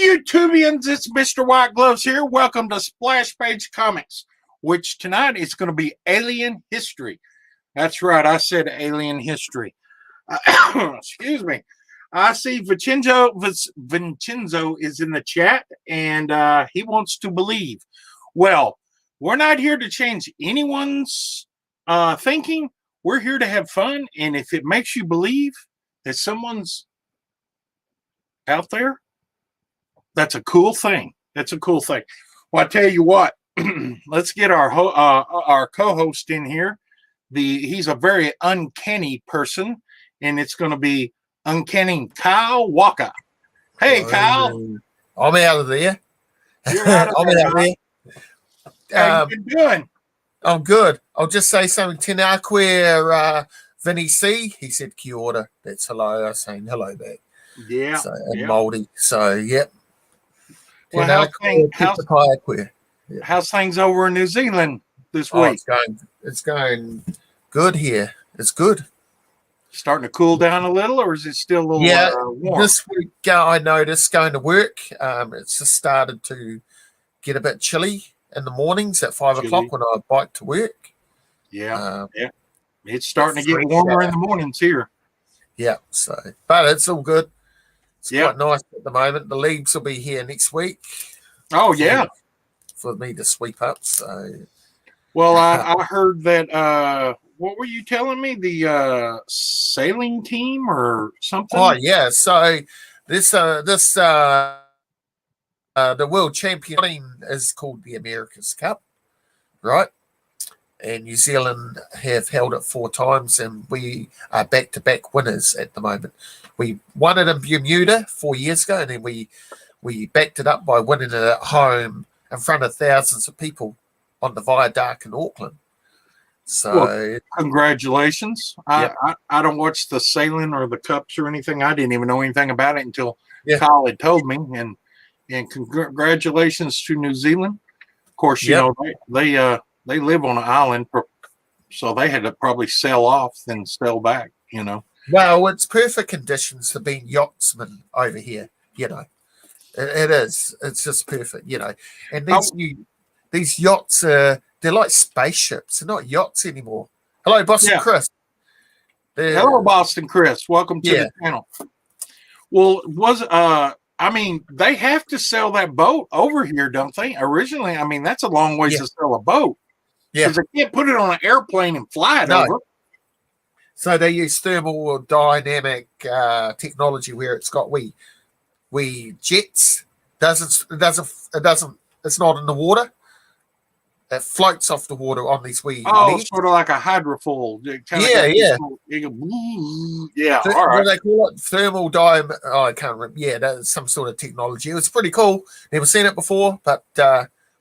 YouTubians, it's Mr. White Gloves here. Welcome to Splash Page Comics, which tonight is going to be Alien History. That's right, I said Alien History. Excuse me. I see Vincenzo is in the chat, and he wants to believe. Well, we're not here to change anyone's thinking. We're here to have fun, and if it makes you believe that someone's out there, that's a cool thing. That's a cool thing. Well, I tell you what, let's get our co-host in here. He's a very uncanny person, and it's going to be Uncanny Kyle Waaka. Hey, Kyle. I'm out of there. You're out of there. How you doing? I'm good. I'll just say something to Narqueer Vinny C. He said kia ora. That's hello. I was saying hello back. Yeah. So, and Moldy. So, yep. Well, how's things over in New Zealand this week? It's going good here. It's good. Starting to cool down a little, or is it still a little warm? This week I noticed going to work. It's just started to get a bit chilly in the mornings at 5 o'clock when I bike to work. Yeah. It's starting to get warmer in the mornings here. Yeah. So, but it's all good. It's quite nice at the moment. The leaves will be here next week. Oh, yeah. For me to sweep up. So, well, I heard that. What were you telling me? The sailing team or something? Oh, yeah. So the world champion team is called the America's Cup, right? And New Zealand have held it 4 times, and we are back-to-back winners at the moment. We won it in Bermuda 4 years ago, and then we backed it up by winning it at home in front of thousands of people on the Viaduct in Auckland. So, congratulations. Yep. I don't watch the sailing or the cups or anything. I didn't even know anything about it until Kyle had told me, and congratulations to New Zealand. Of course, you know, they live on an island, so they had to probably sail off then sail back, you know. Well, it's perfect conditions for being yachtsmen over here, you know. It is. It's just perfect, you know. And these yachts they're like spaceships. They're not yachts anymore. Hello, Boston Chris. Hello, Boston Chris. Welcome to the channel. Well, they have to sell that boat over here, don't they? Originally, that's a long ways to sell a boat. Yeah. Because they can't put it on an airplane and fly it over. So they use thermodynamic technology where it's got we jets. It's not in the water. It floats off the water on these legs. Sort of like a hydrofoil. Yeah. All right. What they call it? Thermal diam. Oh, I can't remember. Yeah, that's some sort of technology. It was pretty cool. Never seen it before, but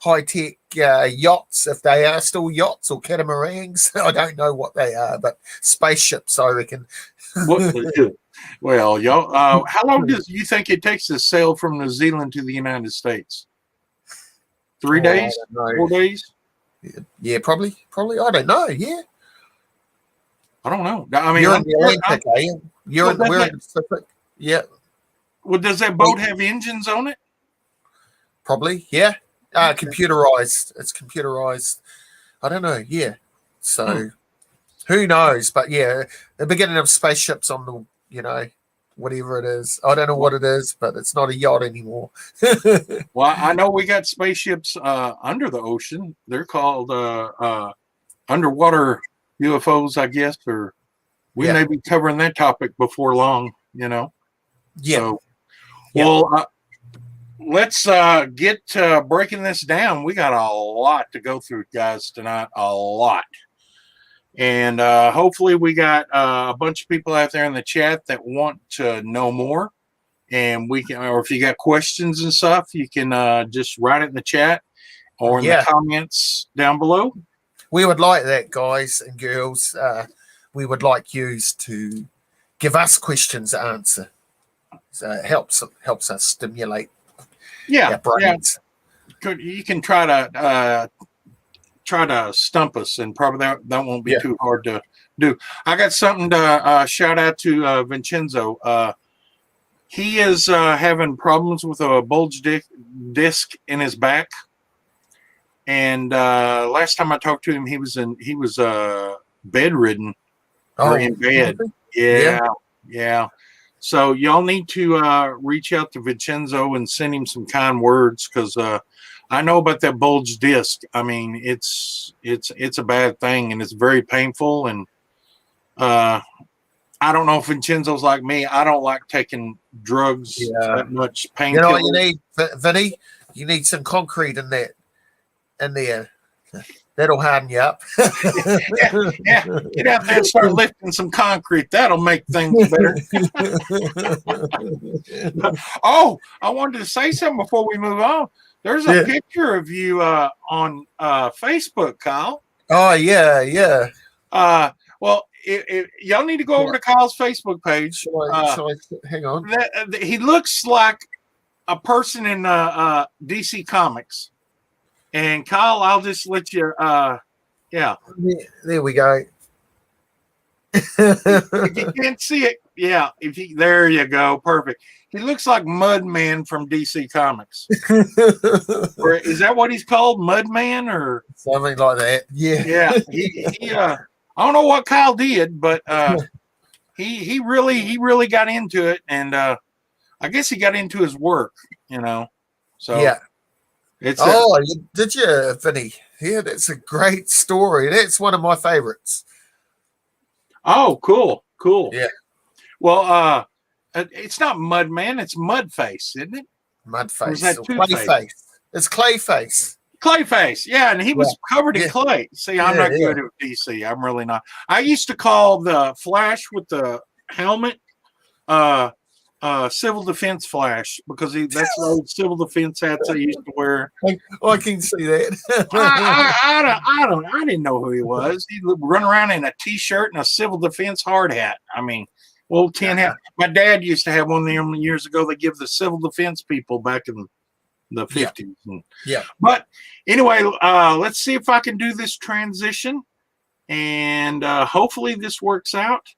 high-tech yachts, if they are still yachts or catamarans, I don't know what they are, but spaceships, I reckon. Well, y'all, how long do you think it takes to sail from New Zealand to the United States? 3 days? 4 days? Yeah, probably. I don't know. Yeah. I don't know. You're in the Atlantic, are you? We're in the Pacific. Yeah. Well, does that boat have engines on it? Probably, yeah. Computerized. It's computerized. I don't know. Yeah. So who knows? But yeah, the beginning of spaceships on the, whatever it is. I don't know what it is, but it's not a yacht anymore. Well, I know we got spaceships under the ocean. They're called underwater UFOs, I guess, or we may be covering that topic before long, you know. Yeah. So, well, let's get to breaking this down. We got a lot to go through, guys, tonight. A lot. And hopefully we got a bunch of people out there in the chat that want to know more. And we can, or if you got questions and stuff, you can just write it in the chat or in the comments down below. We would like that, guys and girls. We would like you to give us questions to answer. So it helps us stimulate our brains. Yeah. You can try to stump us, and probably that won't be too hard to do. I got something to shout out to Vincenzo. he is having problems with a bulge disc in his back. And last time I talked to him, he was bedridden or in bed. Yeah. So y'all need to reach out to Vincenzo and send him some kind words, because I know about that bulge disc. I mean, it's a bad thing, and it's very painful. And I don't know if Vincenzo's like me. I don't like taking drugs that much painkillers. You know what you need, Vinny? You need some concrete in there. That'll harden you up. yeah. Get out there and start lifting some concrete. That'll make things better. Oh, I wanted to say something before we move on. There's a picture of you on Facebook, Kyle. Oh, yeah. Well, y'all need to go over to Kyle's Facebook page. Shall I hang on? He looks like a person in DC Comics. And Kyle, I'll just let you. There we go. If you can't see it, there you go, perfect. He looks like Mudman from DC Comics. Or is that what he's called, Mudman, or something like that? Yeah. He I don't know what Kyle did, but he really got into it, and I guess he got into his work, So yeah. Did you, Vinny? Yeah, that's a great story. That's one of my favorites. Oh, cool. Yeah. Well, it's not Mudman, it's Mudface, isn't it? Mudface. Is that Clayface? It's Clayface. Clayface, yeah, and he was covered in clay. See, I'm not good at DC. I'm really not. I used to call the Flash with the helmet civil defense Flash, because that's the old civil defense hats I used to wear. I can see that. I didn't know who he was. He'd run around in a t-shirt and a civil defense hard hat. I mean, old tin hat. My dad used to have one of them years ago. They give the civil defense people back in the 50s. Yeah. But anyway, let's see if I can do this transition, and hopefully this works out.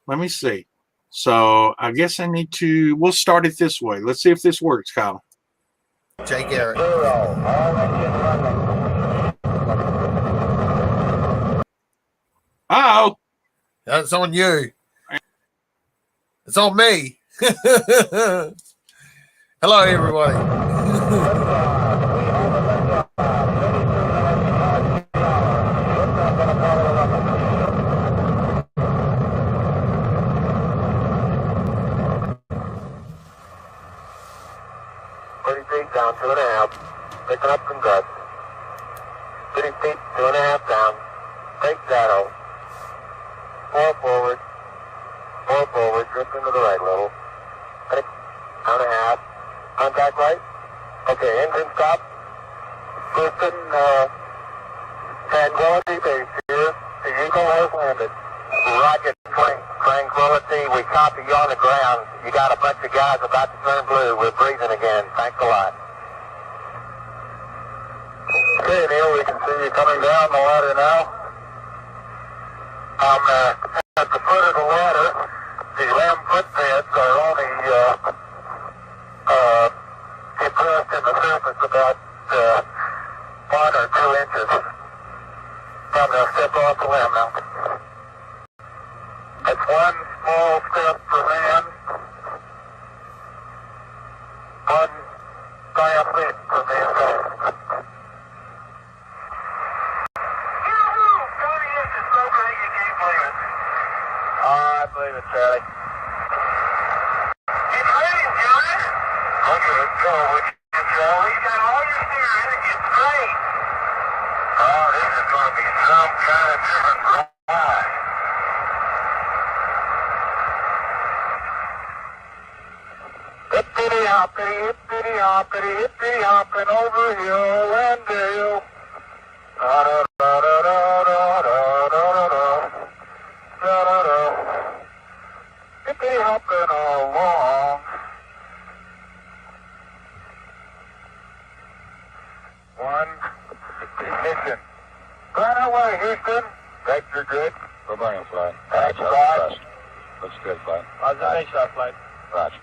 Let me see. So I guess we'll start it this way. Let's see if this works, Kyle. Jay Garrett. Uh-oh. That's on you. It's on me. Hello, everybody. Down 2.5, picking up some guts. 30 feet, 2.5 down. Take shadow. 4 forward, drift into the right a little. 1.5. Contact right. Okay, engine stop. Houston, Tranquility Base here. The Eagle has landed. Roger, Tranquility, we copy you on the ground. You got a bunch of guys about to turn blue. We're breathing again. Thanks a lot. Okay, Neil, we can see you coming down the ladder now. I'm at the foot of the ladder. The lamb footpads are only depressed in the surface about 1 or 2 inches. I'm going to step off the limb now. It's one small step for man, one giant leap for mankind. I believe it, Charlie. It's raining, Johnny. Okay, let's go. We got all your steering. It's great. Oh, this is going to be some kind of different ride. Hippity hoppity, hippity hopping over hill and dale. Da da da da da da da da da. Hippity hopping along. One ignition. Right away, Houston. Vector good. We're burning flight. That's flight. Looks good, flight. How's the base flight? Roger.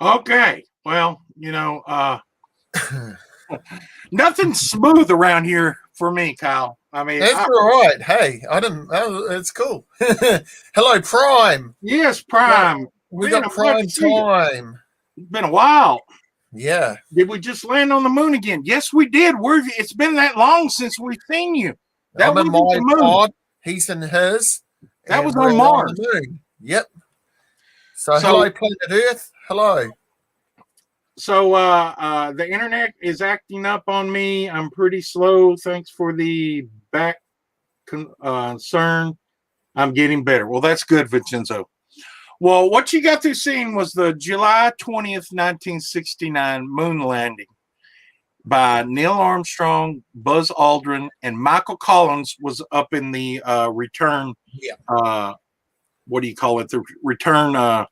Okay. Well, nothing's smooth around here for me, Kyle. I mean, That's all right. Hey, I didn't. Oh, it's cool. Hello, Prime. yes, Prime. We Man, got I'm glad Prime to see you. time. It's been a while. Yeah. Did we just land on the moon again? Yes, we did. It's been that long since we've seen you. That I'm in wasn't my the moon. pod. He's in his. That and was we're on Mars. the moon. Yep. So hello, planet Earth. Hello. So the internet is acting up on me. I'm pretty slow. Thanks for the back concern. I'm getting better. Well, that's good, Vincenzo. Well, what you got through seeing was the July 20th, 1969 moon landing by Neil Armstrong, Buzz Aldrin, and Michael Collins was up in the return. Yeah. What do you call it? The return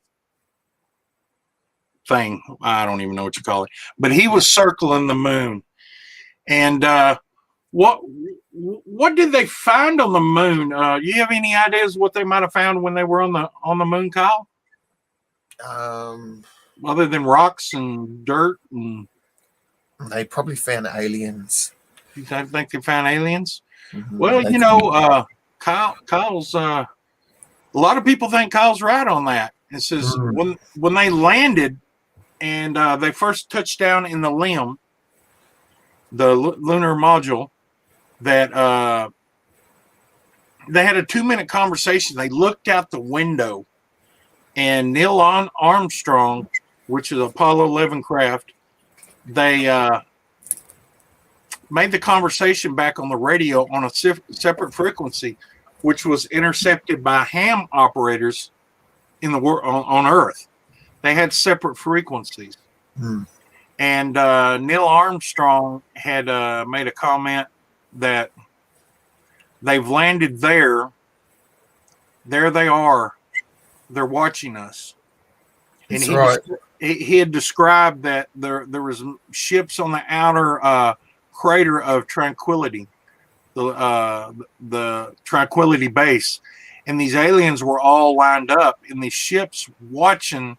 thing. I don't even know what you call it. But he was circling the moon. And what did they find on the moon? You have any ideas what they might have found when they were on the moon, Kyle? Other than rocks and dirt, and they probably found aliens. You think they found aliens? Mm-hmm. Well, Kyle's. A lot of people think Kyle's right on that. It says when they landed and they first touched down in the LEM, the lunar module, that they had a 2-minute conversation. They looked out the window, and Neil Armstrong, which is Apollo 11 craft, they made the conversation back on the radio on a separate frequency, which was intercepted by ham operators in the on Earth. They had separate frequencies. And Neil Armstrong had made a comment that they've landed there. There they are. They're watching us. And he had described that there was ships on the outer crater of Tranquility, the Tranquility base, and these aliens were all lined up in these ships watching,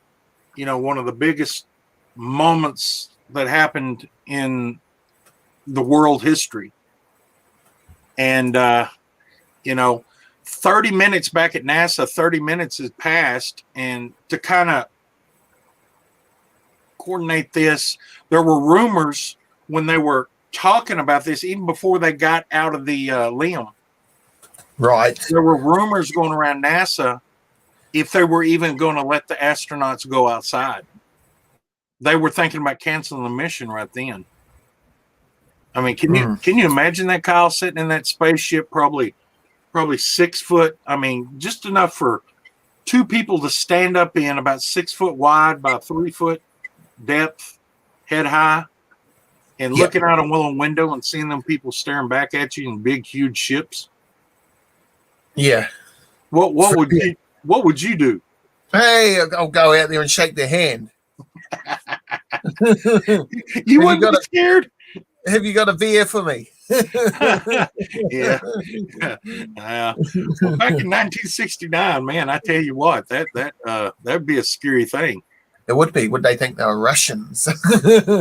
one of the biggest moments that happened in the world history. And 30 minutes back at NASA, 30 minutes has passed, and to kind of coordinate this, there were rumors when they were talking about this, even before they got out of the LEM. Right. There were rumors going around NASA if they were even going to let the astronauts go outside. They were thinking about canceling the mission right then. I mean, can you imagine that, Kyle, sitting in that spaceship, probably 6 foot? I mean, just enough for two people to stand up in, about 6 foot wide by 3 foot depth, head high, and looking out a little window and seeing them people staring back at you in big, huge ships. Yeah. What would you do? Hey, I'll go out there and shake their hand. You wouldn't be scared? Have you got a beer for me? Yeah. Well, back in 1969, man, I tell you what, that'd be a scary thing. It would be. Would they think they were Russians?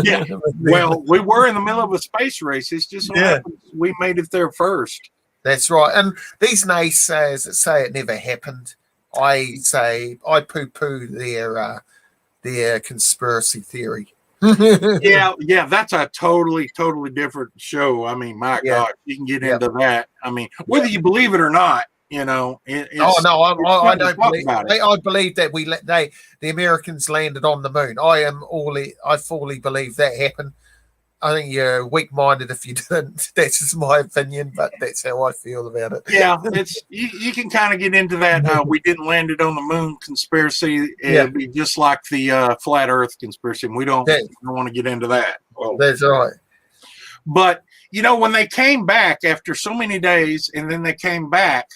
Yeah. Well, we were in the middle of a space race. It's just so happens we made it there first. That's right. And these naysayers that say it never happened, I poo-poo their conspiracy theory. Yeah, that's a totally different show. I mean, my God, you can get into that. I mean, whether you believe it or not, I don't believe. I believe that the Americans landed on the moon. I fully believe that happened. I think you're weak-minded if you didn't. That's just my opinion, but that's how I feel about it. Yeah, it's you can kind of get into that. We didn't land it on the moon conspiracy. It'd be just like the flat Earth conspiracy. We don't want to get into that. Well, that's right. But when they came back after so many days, and then they came back,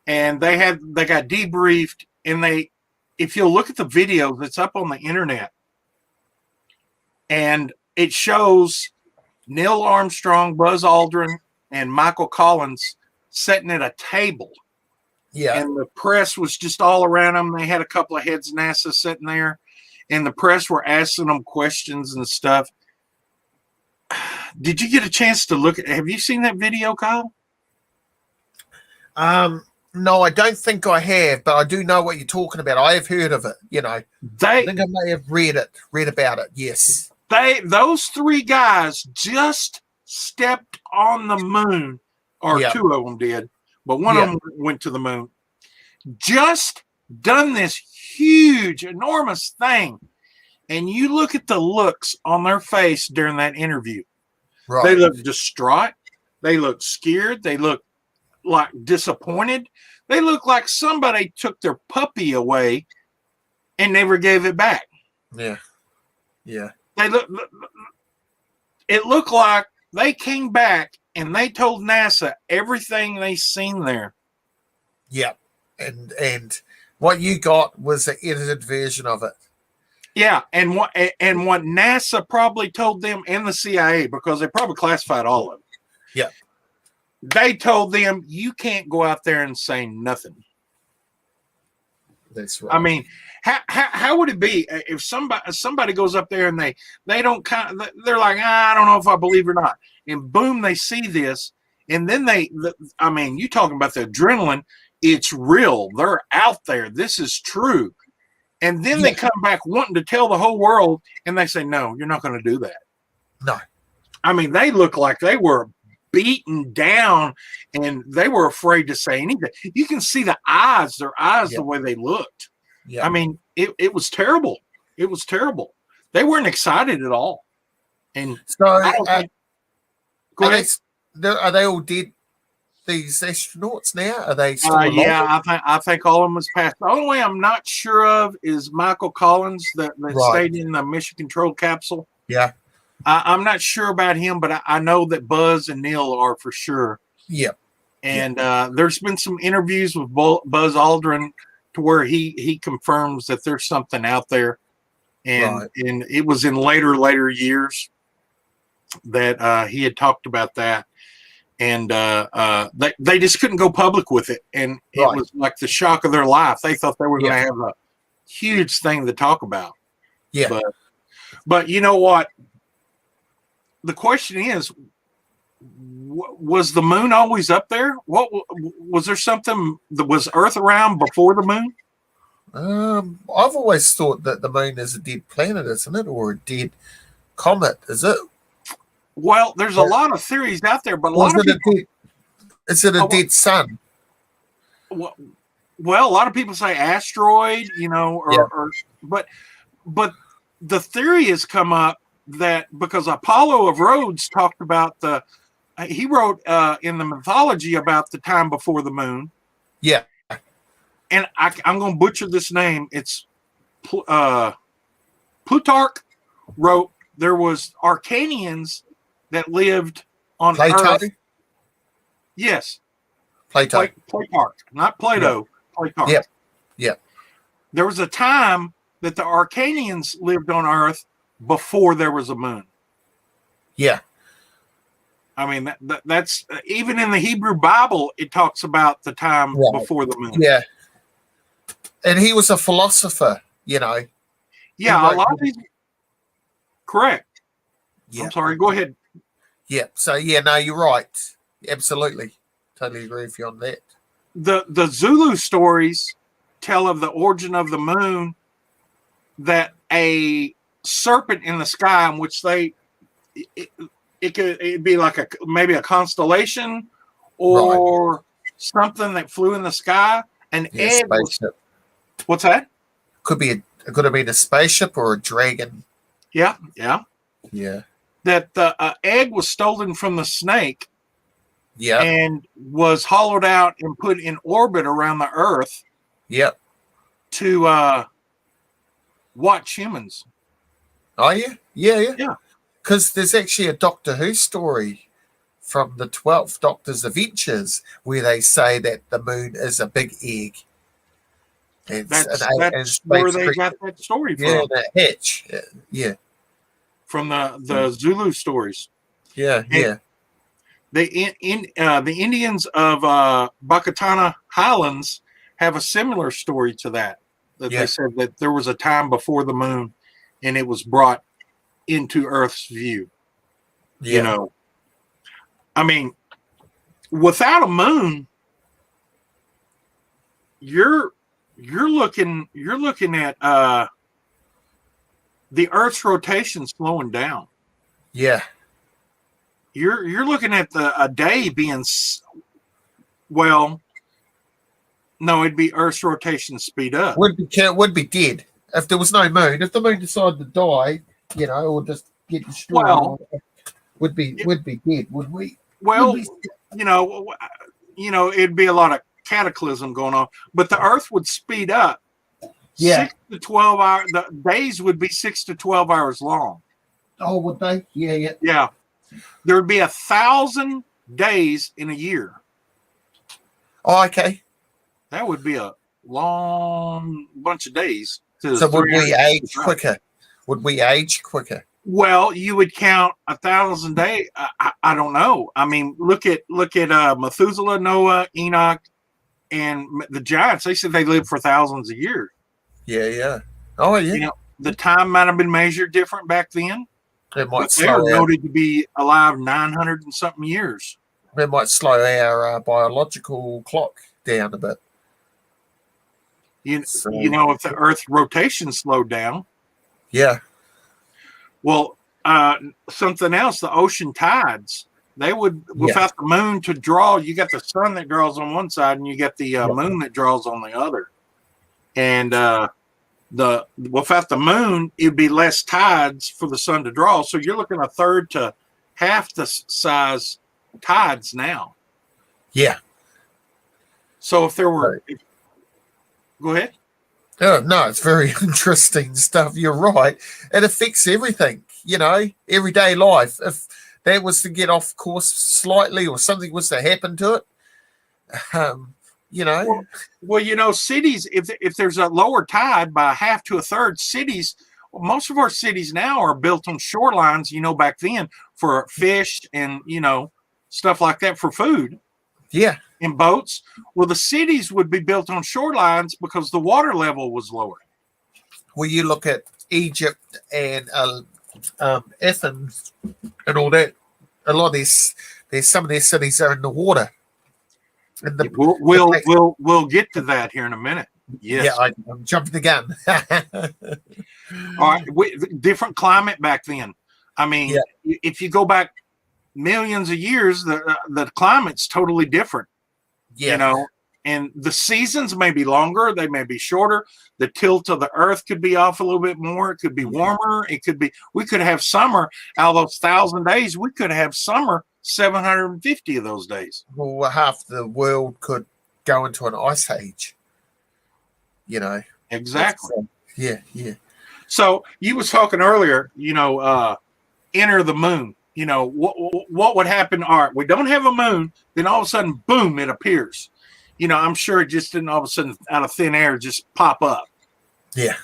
and they got debriefed, and if you'll look at the video that's up on the internet, and it shows Neil Armstrong, Buzz Aldrin, and Michael Collins sitting at a table. Yeah. And the press was just all around them. They had a couple of heads of NASA sitting there, and the press were asking them questions and stuff. Did you get a chance to look at? Have you seen that video, Kyle? No, I don't think I have, but I do know what you're talking about. I have heard of it. I think I may have read about it. Yes. Those three guys just stepped on the moon, or two of them did, but one of them went to the moon. Just done this huge, enormous thing. And you look at the looks on their face during that interview. Right. They look distraught. They look scared. They look like disappointed. They look like somebody took their puppy away and never gave it back. Yeah. Yeah. It looked like they came back and they told NASA everything they seen there. Yeah. And what you got was the edited version of it. Yeah, and what NASA probably told them, and the CIA, because they probably classified all of it. Yeah. They told them, you can't go out there and say nothing. That's right. I mean, how would it be if somebody goes up there and they don't they're like, I don't know if I believe or not, and boom, they see this, and then you talking about the adrenaline, it's real. They're out there. This is true. And then they come back wanting to tell the whole world, and they say, no, you're not going to do that. No. I mean, they look like they were beaten down, and they were afraid to say anything. You can see their eyes, the way they looked. Yeah. I mean, it was terrible. It was terrible. They weren't excited at all. And so, go ahead. Are they all dead? These astronauts now, are they still alive? Yeah, I think all of them has passed. The only way I'm not sure of is Michael Collins that stayed in the mission control capsule. Yeah, I'm not sure about him, but I know that Buzz and Neil are for sure. Yeah, and there's been some interviews with Buzz Aldrin to where he confirms that there's something out there, and it was in later years that he had talked about that. And they just couldn't go public with it. And it was like the shock of their life. They thought they were going to have a huge thing to talk about. Yeah. But you know what? The question is, was the moon always up there? What was there something that was Earth around before the moon? I've always thought that the moon is a dead planet, isn't it? Or a dead comet, is it? Well, there's a lot of theories out there, but a lot of people... Is it a dead sun? Well, a lot of people say asteroid, but the theory has come up that because Apollo of Rhodes talked about he wrote in the mythology about the time before the moon. Yeah. And I'm going to butcher this name. It's Plutarch wrote there was Arcanians that lived on Plato? Earth. Yes. Plato. Plutarch, not Plato. Yeah. Plutarch. Yep. Yep. There was a time that the Arcanians lived on Earth before there was a moon. Yeah. I mean, that's even in the Hebrew Bible, it talks about the time before the moon. Yeah. And he was a philosopher, Yeah, a lot of these. Correct. Yeah. I'm sorry. Go ahead. Yeah. So no, you're right. Absolutely. Totally agree with you on that. The Zulu stories tell of the origin of the moon, that a serpent in the sky, in which it'd be like maybe a constellation or something that flew in the sky. An egg. Spaceship. What's that? Could have been a spaceship or a dragon. Yeah. That the egg was stolen from the snake. Yeah. And was hollowed out and put in orbit around the Earth. Yep. To watch humans. Oh yeah. Yeah. Because there's actually a Doctor Who story from the 12th Doctor's Adventures where they say that the moon is a big egg. That's where they got that story from. Yeah, the hatch. Yeah. From the Zulu stories. Yeah. the Indians of Bacatana Highlands have a similar story to that. That Yeah. they said that there was a time before the moon, and it was brought into Earth's view. Yeah. You know, I mean, without a moon, you're looking at the Earth's rotation slowing down. Yeah. You're looking at a day being no, it'd be Earth's rotation speed up. Would be dead if there was no moon. If the moon decided to die, you know, or just get destroyed, Well, would be dead, would we? Well, you know, it'd be a lot of cataclysm going on, but the Earth would speed up. Yeah. 6 to 12 hours. The days would be 6 to 12 hours long. Oh, would they? Yeah. Yeah. There would be 1,000 days in a year. Oh, okay. That would be a long bunch of days. So would we age quicker? Would we age quicker? Well, you would count 1,000 days. I don't know. I mean, look at Methuselah, Noah, Enoch, and the giants. They said they lived for thousands of years. Yeah. Oh, yeah. You know, the time might have been measured different back then. It might They were slow out. noted to be alive 900 and something years. It might slow our biological clock down a bit. You know, if the Earth's rotation slowed down. Yeah. Well, something else, the ocean tides, they would, without the moon to draw, you got the sun that draws on one side and you get the moon that draws on the other. And without the moon, it'd be less tides for the sun to draw. So you're looking a third to half the size tides now. Yeah. So if there were, go ahead. Oh, no, it's very interesting stuff. You're right. It affects everything, you know, everyday life. If that was to get off course slightly or something was to happen to it, you know. Well, you know, cities, if there's a lower tide by half to a third, cities, most of our cities now are built on shorelines, you know, back then for fish and, you know, stuff like that for food. Yeah. In boats. Well, the cities would be built on shorelines because the water level was lower. Well, you look at Egypt and Athens and all that. A lot of there's some of their cities are in the water. And We'll get to that here in a minute. Yes. Yeah, I'm jumping the gun. All right. Different climate back then. I mean, if you go back millions of years, the climate's totally different. Yeah. You know, and the seasons may be longer, they may be shorter. The tilt of the earth could be off a little bit more. It could be warmer. We could have summer out of those 1,000 days. We could have summer 750 of those days. Well, half the world could go into an ice age. You know. Exactly. Yeah. So you was talking earlier, you know, enter the moon. You know, what would happen? All right, we don't have a moon, then all of a sudden, boom, it appears. You know, I'm sure it just didn't all of a sudden out of thin air just pop up. Yeah.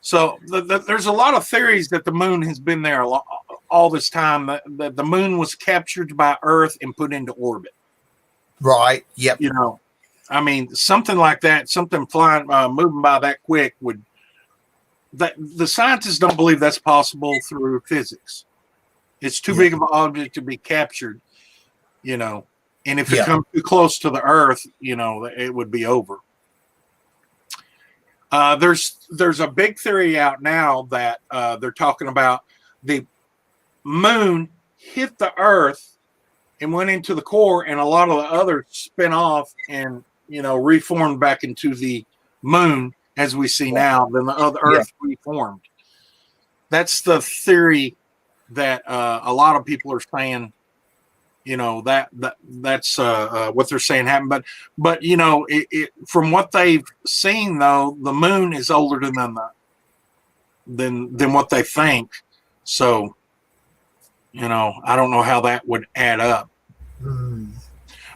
So there's a lot of theories that the moon has been there all this time, that the moon was captured by Earth and put into orbit. Right, yep. You know, I mean, something like that, something flying, moving by that quick the scientists don't believe that's possible through physics. It's too big of an object to be captured, you know. And if it comes too close to the Earth, you know, it would be over. There's a big theory out now that they're talking about the moon hit the Earth and went into the core, and a lot of the others spin off and, you know, reformed back into the moon as we see now. Then the other Earth reformed. That's the theory that a lot of people are saying, you know, that's what they're saying happened. But you know, from what they've seen, though, the moon is older than what they think. So, you know, I don't know how that would add up.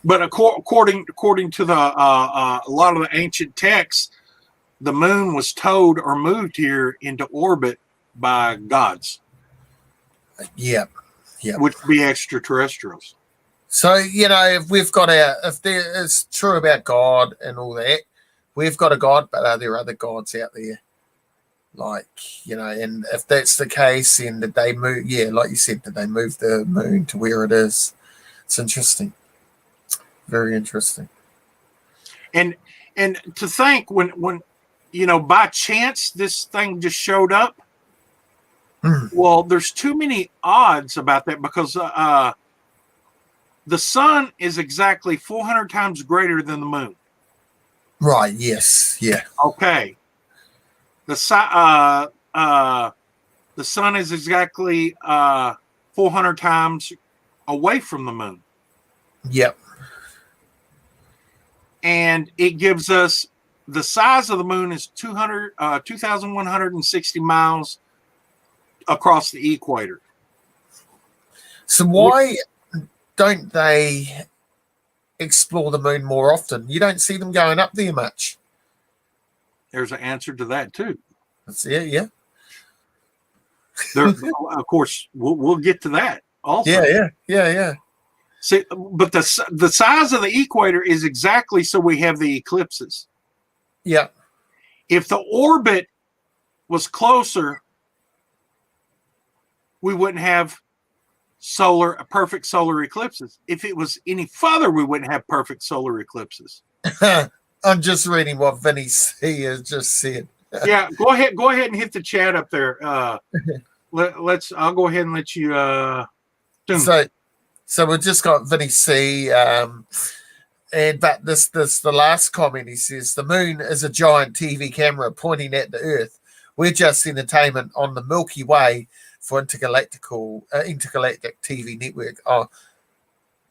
But according to the a lot of the ancient texts, the moon was towed or moved here into orbit by gods. Yeah. Which would be extraterrestrials. So, if we've got if there is true about God and all that, we've got a God, but are there other gods out there? Like, and if that's the case, then did they move? Yeah, like you said, did they move the moon to where it is? It's interesting. Very interesting. And to think when by chance this thing just showed up. Well, there's too many odds about that because the sun is exactly 400 times greater than the moon. Right. Yes. Yeah. Okay. The sun is exactly 400 times away from the moon. Yep. And it gives us the size of the moon is 2,160 miles across the equator. So why don't they explore the moon more often? You don't see them going up there much. There's an answer to that too. That's it. Yeah. Of course, we'll get to that also. Yeah. See, but the size of the equator is exactly so we have the eclipses. Yeah. If the orbit was closer, we wouldn't have perfect solar eclipses. If it was any further, we wouldn't have perfect solar eclipses. I'm just reading what Vinny C has just said. Yeah, go ahead and hit the chat up there. I'll go ahead and let you So we've just got Vinny C, but this the last comment, he says the moon is a giant TV camera pointing at the Earth. We're just entertainment on the Milky Way for intergalactic TV network. Oh,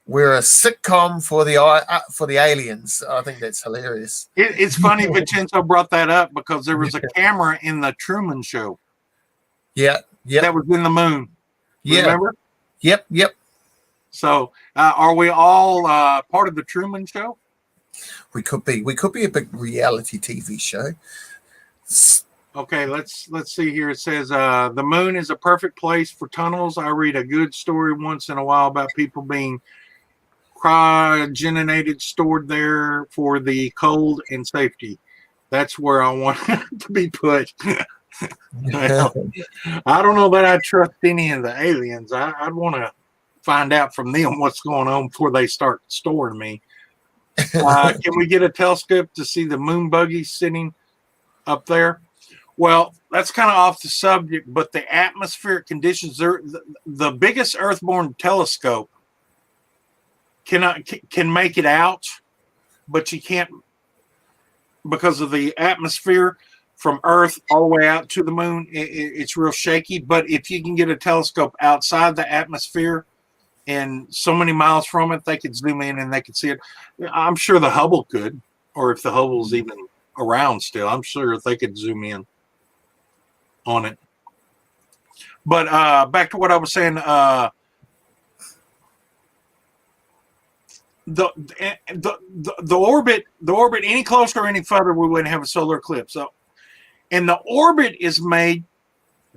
we're a sitcom for the aliens. I think that's hilarious. It's funny Vincenzo brought that up because there was a camera in the Truman Show. Yeah. That was in the moon. Yeah. Remember? Yep. So, are we all part of the Truman Show? We could be a big reality TV show. Okay, let's see here. It says the moon is a perfect place for tunnels. I read a good story once in a while about people being cryogenated, stored there for the cold and safety. That's where I want to be put. Well, I don't know that I trust any of the aliens. I'd want to find out from them what's going on before they start storing me. Can we get a telescope to see the moon buggy sitting up there? Well, that's kind of off the subject, but the atmospheric conditions, the biggest earthborne telescope can make it out, but you can't because of the atmosphere from Earth all the way out to the moon. It's real shaky. But if you can get a telescope outside the atmosphere and so many miles from it, they could zoom in and they could see it. I'm sure the Hubble could, or if the Hubble's even around still, I'm sure if they could zoom in on it. But back to what I was saying, the orbit any closer or any further, we wouldn't have a solar eclipse. So, and the orbit is made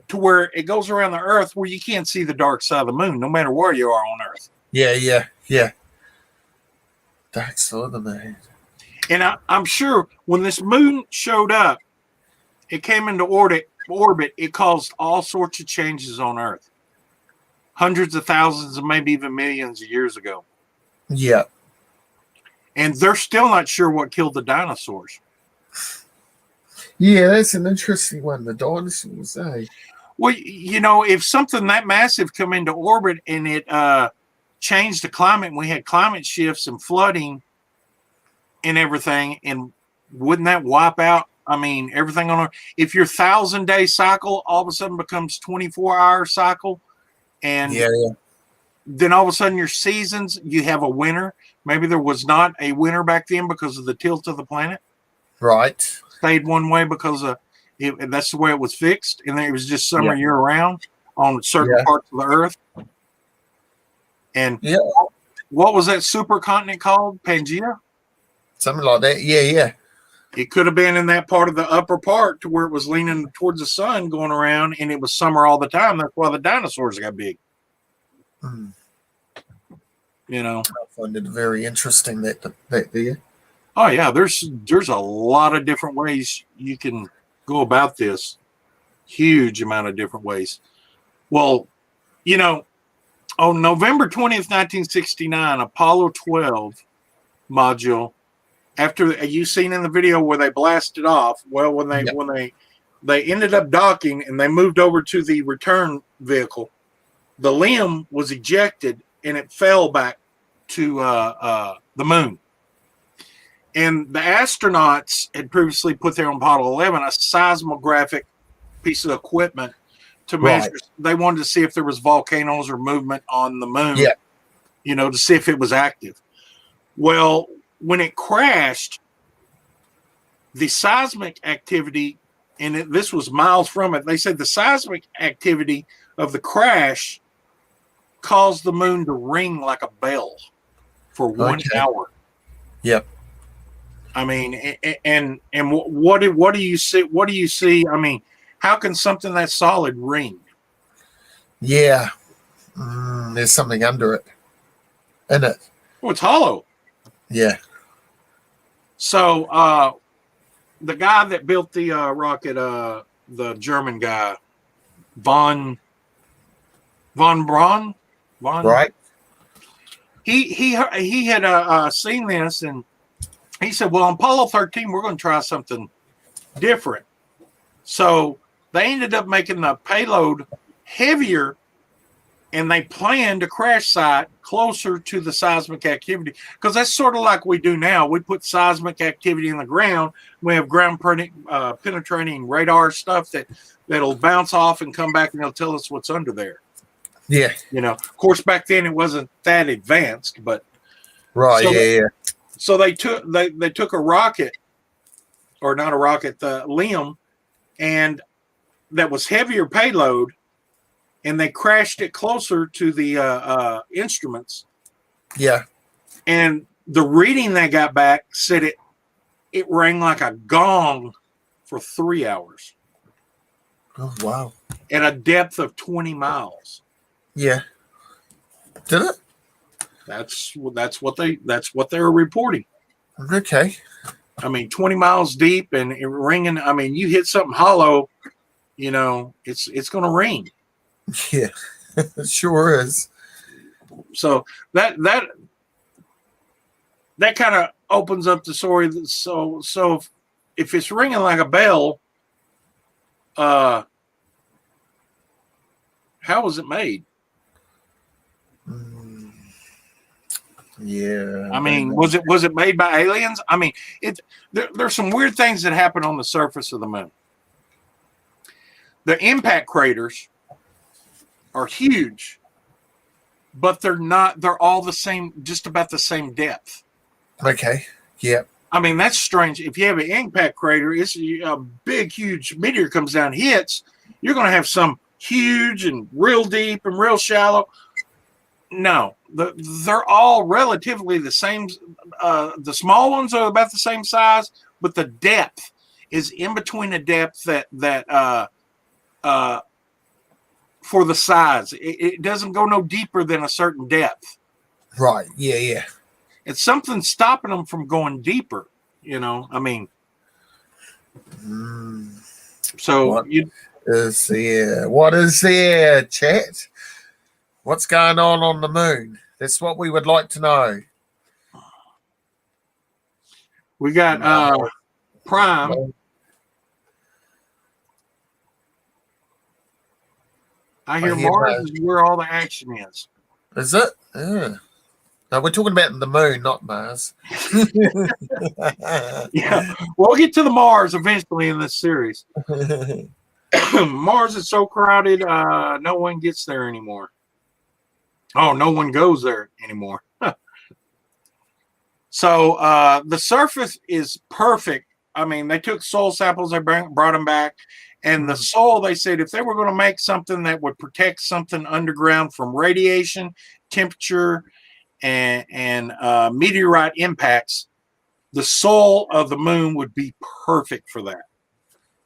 to where it goes around the Earth where you can't see the dark side of the moon, no matter where you are on Earth. Yeah. Dark side of the moon. And I'm sure when this moon showed up, it came into orbit. It caused all sorts of changes on Earth, hundreds of thousands and maybe even millions of years ago. Yeah. And they're still not sure what killed the dinosaurs. Yeah, that's an interesting one. The dinosaurs, eh? Well, if something that massive come into orbit and it changed the climate, and we had climate shifts and flooding and everything, and wouldn't that wipe out? I mean, everything on Earth. If your 1,000-day cycle all of a sudden becomes 24-hour cycle, and then all of a sudden your seasons, you have a winter. Maybe there was not a winter back then because of the tilt of the planet. Right. Stayed one way because of that's the way it was fixed, and then it was just summer year round on certain parts of the Earth. And what was that supercontinent called? Pangea? Something like that. Yeah. It could have been in that part of the upper part to where it was leaning towards the sun going around, and it was summer all the time. That's why the dinosaurs got big. I find it very interesting that there. Oh yeah, there's a lot of different ways you can go about this. Huge amount of different ways. Well, on November 20th, 1969, Apollo 12 module, after you seen in the video where they blasted off, well, when they ended up docking and they moved over to the return vehicle, the limb was ejected and it fell back to the moon. And the astronauts had previously put there on Apollo 11 a seismographic piece of equipment to measure. Right. They wanted to see if there was volcanoes or movement on the moon, to see if it was active. Well, when it crashed, the seismic activity, and this was miles from it, they said the seismic activity of the crash caused the moon to ring like a bell for 1 hour. Yep. I mean, and what do you see? What do you see? I mean, how can something that solid ring? Yeah, there's something under it, isn't it? Well, it's hollow. Yeah. So, the guy that built the rocket, the German guy, von Braun, right? He had seen this, and he said, "Well, on Apollo 13, we're going to try something different." So they ended up making the payload heavier, and they planned a crash site closer to the seismic activity, because that's sort of like we do now. We put seismic activity in the ground. We have ground penetrating radar stuff that'll bounce off and come back, and they'll tell us what's under there. Yeah. Of course, back then it wasn't that advanced, but right. So they took a rocket, or not a rocket, the limb, and that was heavier payload, and they crashed it closer to the instruments. Yeah. And the reading they got back said it rang like a gong for 3 hours. Oh, wow. At a depth of 20 miles. Yeah. Did it? That's what they were reporting. Okay. I mean, 20 miles deep and it ringing. I mean, you hit something hollow, it's going to ring. Yeah, it sure is. So that kind of opens up the story. So if it's ringing like a bell, how was it made? Yeah. I mean, was it made by aliens? I mean, there's some weird things that happen on the surface of the moon. The impact craters are huge, but they're all the same, just about the same depth. Okay. Yeah. I mean, that's strange. If you have an impact crater, it's a big, huge meteor comes down, hits, you're going to have some huge and real deep and real shallow. No, they're all relatively the same. The small ones are about the same size, but the depth is in between the depth that for the size. It doesn't go no deeper than a certain depth. Right. Yeah. It's something stopping them from going deeper. I mean. So what is there, chat? What's going on the moon? That's what we would like to know. We got Prime. I hear Mars is where all the action is. Is it? Yeah. No, we're talking about the moon, not Mars. Yeah, we'll get to the Mars eventually in this series. Mars is so crowded, no one gets there anymore. Oh, no one goes there anymore. So the surface is perfect. I mean, they took soil samples, they brought them back. And the soil, they said, if they were going to make something that would protect something underground from radiation, temperature, and meteorite impacts, the soil of the moon would be perfect for that.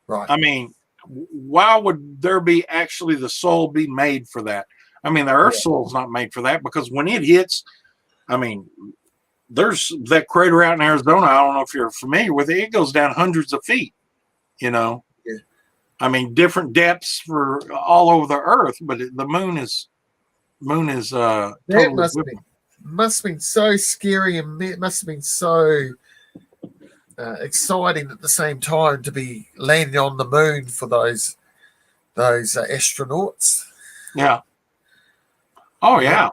Right. I mean, why would there be actually the soil be made for that? I mean, the Earth soil is not made for that, because when it hits, I mean, there's that crater out in Arizona. I don't know if you're familiar with it. It goes down hundreds of feet, you know. Yeah. I mean, different depths for all over the earth, but the moon is That totally must have been so scary, and it must have been so exciting at the same time to be landing on the moon for those astronauts. Yeah. Oh yeah.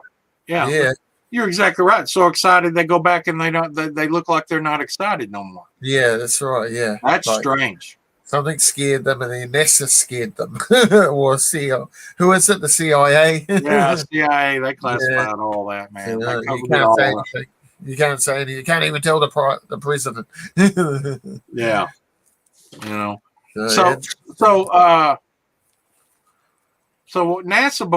Yeah. Yeah. You're exactly right. So excited they go back and they look like they're not excited no more. Yeah, that's right. Yeah. That's Like, strange. something scared them, and then NASA scared them. Or CIA. Who is it? The CIA? Yeah, CIA, they classified all that, man. You They know, you covered it can't all say up. anything. You can't say anything. You can't even tell the president. Yeah. You know. Yeah. So NASA,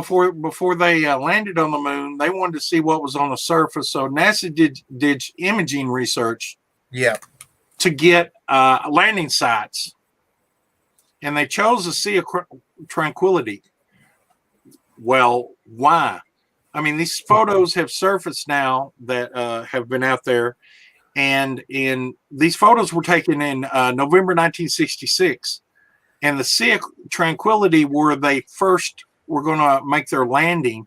before they landed on the moon, they wanted to see what was on the surface. So NASA did imaging research Yeah. to get landing sites, and they chose the Sea of Tranquility. Well, why? I mean, these photos have surfaced now that have been out there, and these photos were taken in November 1966. And the Sea of Tranquility, where they first were going to make their landing,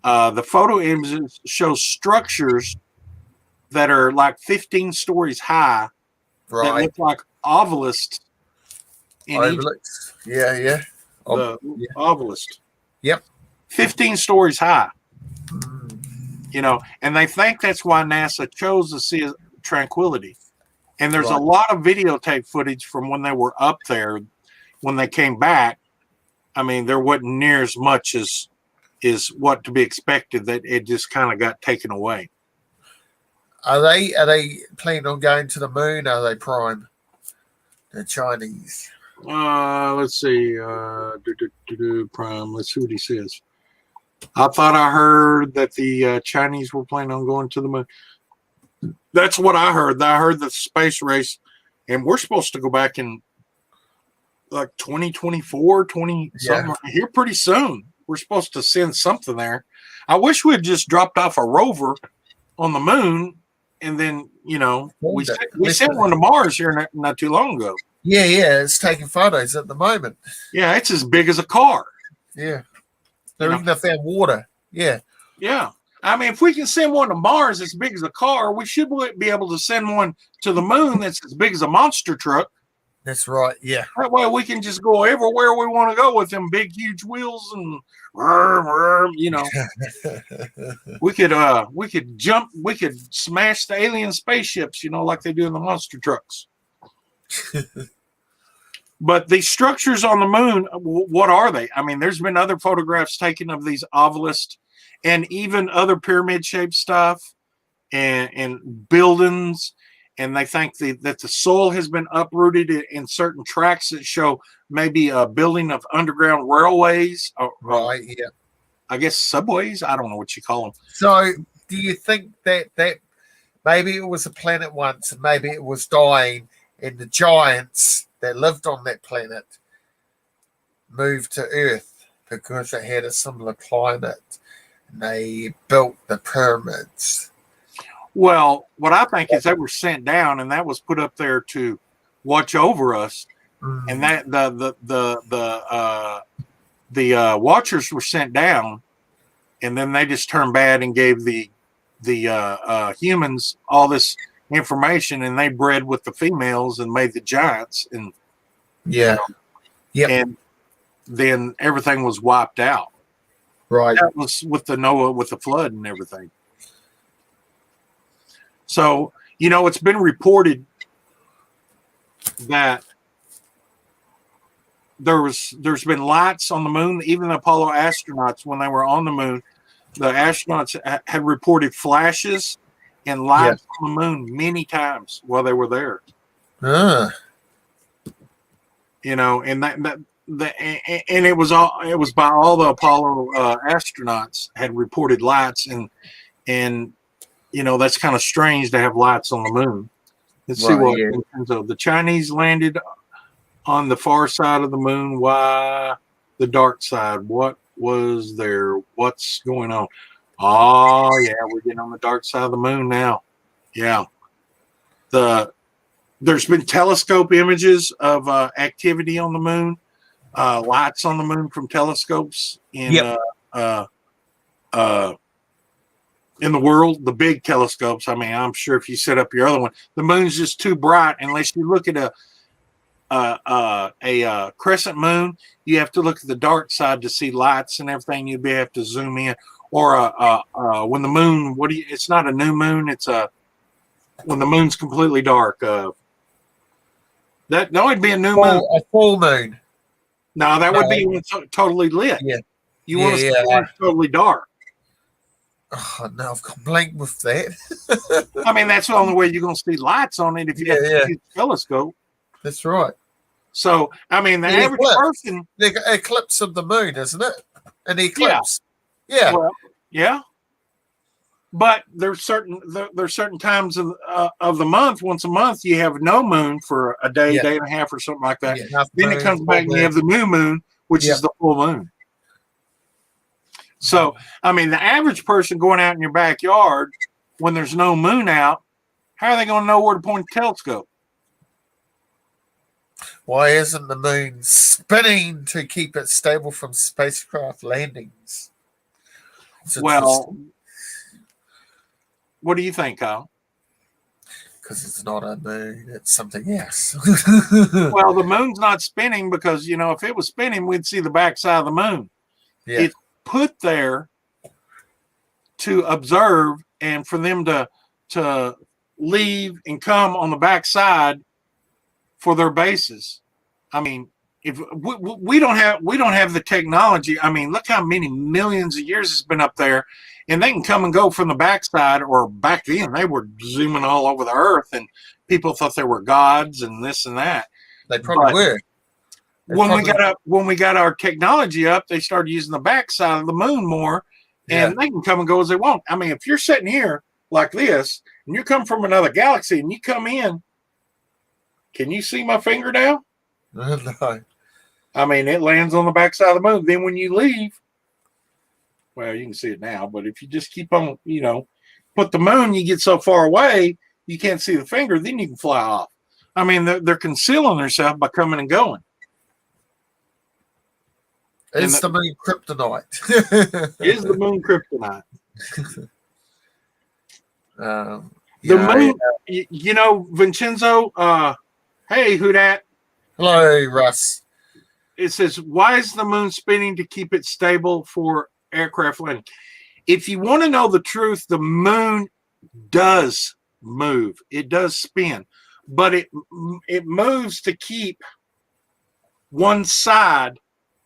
the photo images show structures that are like 15 stories high, that Right. look like obelisks. Obelisks. Yeah. The obelisk. Yep. 15 stories high. Mm. You know, and they think that's why NASA chose the Sea of Tranquility. And there's Right. a lot of videotape footage from when they were up there. When they came back, I mean, there wasn't near as much as is what to be expected, that it just kind of got taken away. Are they planning on going to the moon? Are they prime? The Chinese. Let's see. Prime. Let's see what he says. I thought I heard that the Chinese were planning on going to the moon. That's what I heard. I heard the space race, and we're supposed to go back in like 2024, 20 something here pretty soon. We're supposed to send something there. I wish we had just dropped off a rover on the moon, and then, you know, we sent one to Mars here not too long ago. Yeah, it's taking photos at the moment. Yeah, it's as big as a car. Yeah. They found water. Yeah. Yeah. I mean, if we can send one to Mars as big as a car, we should be able to send one to the moon that's as big as a monster truck. That's right. Yeah. That way we can just go everywhere we want to go with them big, huge wheels and, you know. we could jump, we could smash the alien spaceships, you know, like they do in the monster trucks. But these structures on the moon, what are they? I mean, there's been other photographs taken of these obelisks and even other pyramid-shaped stuff and buildings. And they think that the soil has been uprooted in certain tracks that show maybe a building of underground railways. Right, yeah. I guess subways. I don't know what you call them. So do you think that maybe it was a planet once and maybe it was dying, and the giants that lived on that planet moved to Earth because it had a similar climate, and they built the pyramids? Well, what I think is they were sent down, and that was put up there to watch over us. Mm. And that the watchers were sent down, and then they just turned bad and gave the humans all this information, and they bred with the females and made the giants, and and then everything was wiped out. Right. That was with the Noah, with the flood and everything. So, you know, it's been reported that there's been lights on the moon. Even the Apollo astronauts, when they were on the moon, the astronauts had reported flashes and lights on the moon many times while they were there. You know, and and it was by all the Apollo astronauts had reported lights, and you know, that's kind of strange to have lights on the moon. Let's see what in terms of the Chinese landed on the far side of the moon. Why the dark side? What was there? What's going on? Oh yeah, we're getting on the dark side of the moon now. Yeah. There's been telescope images of activity on the moon, lights on the moon from telescopes in the world, the big telescopes. I mean, I'm sure if you set up your other one, the moon's just too bright unless you look at a crescent moon. You have to look at the dark side to see lights and everything. You'd have to zoom in. Or when the moon, it's not a new moon. It's when the moon's completely dark. That would be a new moon. A full moon. No, that would be when it's totally lit. Yeah. You want to see it when it's totally dark. Oh, no, I've gone blank with that. I mean, that's the only way you're going to see lights on it if you got a telescope. That's right. So, I mean, the average person... The eclipse of the moon, isn't it? An eclipse. Yeah. Well, yeah. But there's certain times of the month, once a month, you have no moon for a day, day and a half or something like that. Then it comes back and you have the new moon, which is the full moon. So, I mean, the average person going out in your backyard when there's no moon out, how are they going to know where to point the telescope? Why isn't the moon spinning to keep it stable from spacecraft landings? Well, what do you think, Kyle? Because it's not a moon, it's something else. Well, the moon's not spinning because, if it was spinning, we'd see the backside of the moon. Yeah. It's put there to observe and for them to leave and come on the backside for their bases. I mean, if we don't have the technology. I mean, look how many millions of years it's been up there, and they can come and go from the backside. Or back then, they were zooming all over the earth, and people thought they were gods and this and that. They probably were. When we got our technology up, they started using the backside of the moon more, and they can come and go as they want. I mean, if you're sitting here like this, and you come from another galaxy, and you come in, can you see my finger now? No. I mean, it lands on the backside of the moon. Then when you leave, well, you can see it now, but if you just keep on, put the moon, you get so far away, you can't see the finger, then you can fly off. I mean, they're concealing themselves by coming and going. Is the moon kryptonite? Is the moon kryptonite? Moon, Vincenzo, hey, who dat? Hello, Russ. It says, why is the moon spinning to keep it stable for aircraft landing? If you want to know the truth, the moon does move. It does spin, but it moves to keep one side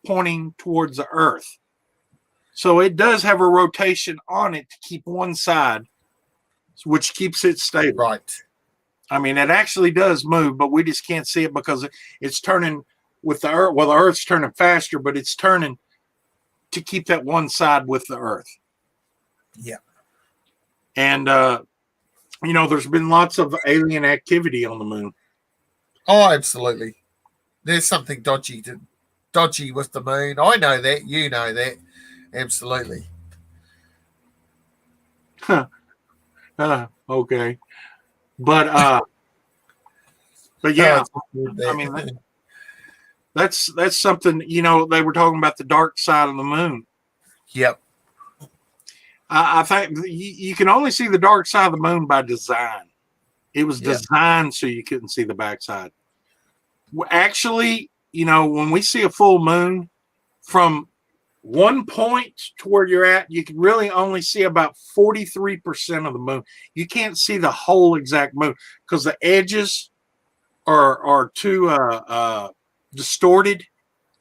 pointing towards the earth. So it does have a rotation on it to keep one side, which keeps it stable. Right. I mean, it actually does move, but we just can't see it because it's turning with the earth. Well, the earth's turning faster, but it's turning to keep that one side with the earth. Yeah. And, there's been lots of alien activity on the moon. Oh, absolutely. There's something dodgy with the moon. I know that. You know that. Absolutely. Okay. But yeah, I mean, that's something, they were talking about the dark side of the moon. Yep. I think you can only see the dark side of the moon by design. It was designed so you couldn't see the backside. Actually, when we see a full moon from one point to where you're at, you can really only see about 43% of the moon. You can't see the whole exact moon because the edges are too distorted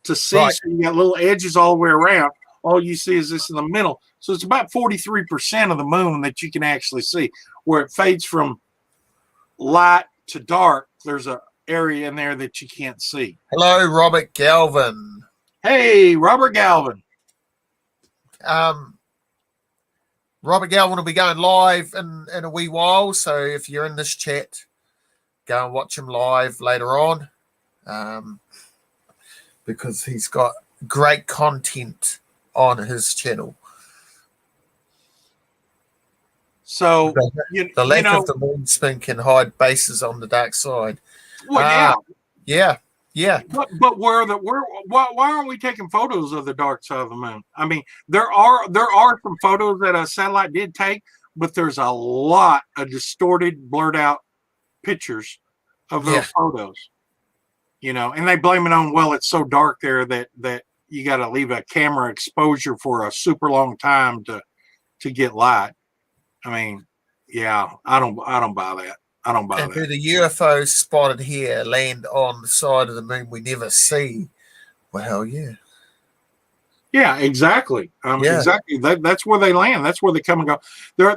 to see. Right. So you got little edges all the way around. All you see is this in the middle. So it's about 43% of the moon that you can actually see. Where it fades from light to dark, there's an area in there that you can't see. Hello, Robert Galvin. Hey, Robert Galvin. Robert Galvin will be going live in a wee while, so if you're in this chat, go and watch him live later on, because he's got great content on his channel. So The lack of the moon spin can hide bases on the dark side. well, Yeah. But why aren't we taking photos of the dark side of the moon? I mean, there are some photos that a satellite did take, but there's a lot of distorted, blurred out pictures of those photos. And they blame it on, well, it's so dark there that you got to leave a camera exposure for a super long time to get light. I mean, yeah, I don't buy that. I don't buy and that. do the UFOs spotted here land on the side of the moon we never see? Well, yeah. Yeah, exactly. Exactly. That's where they land. That's where they come and go.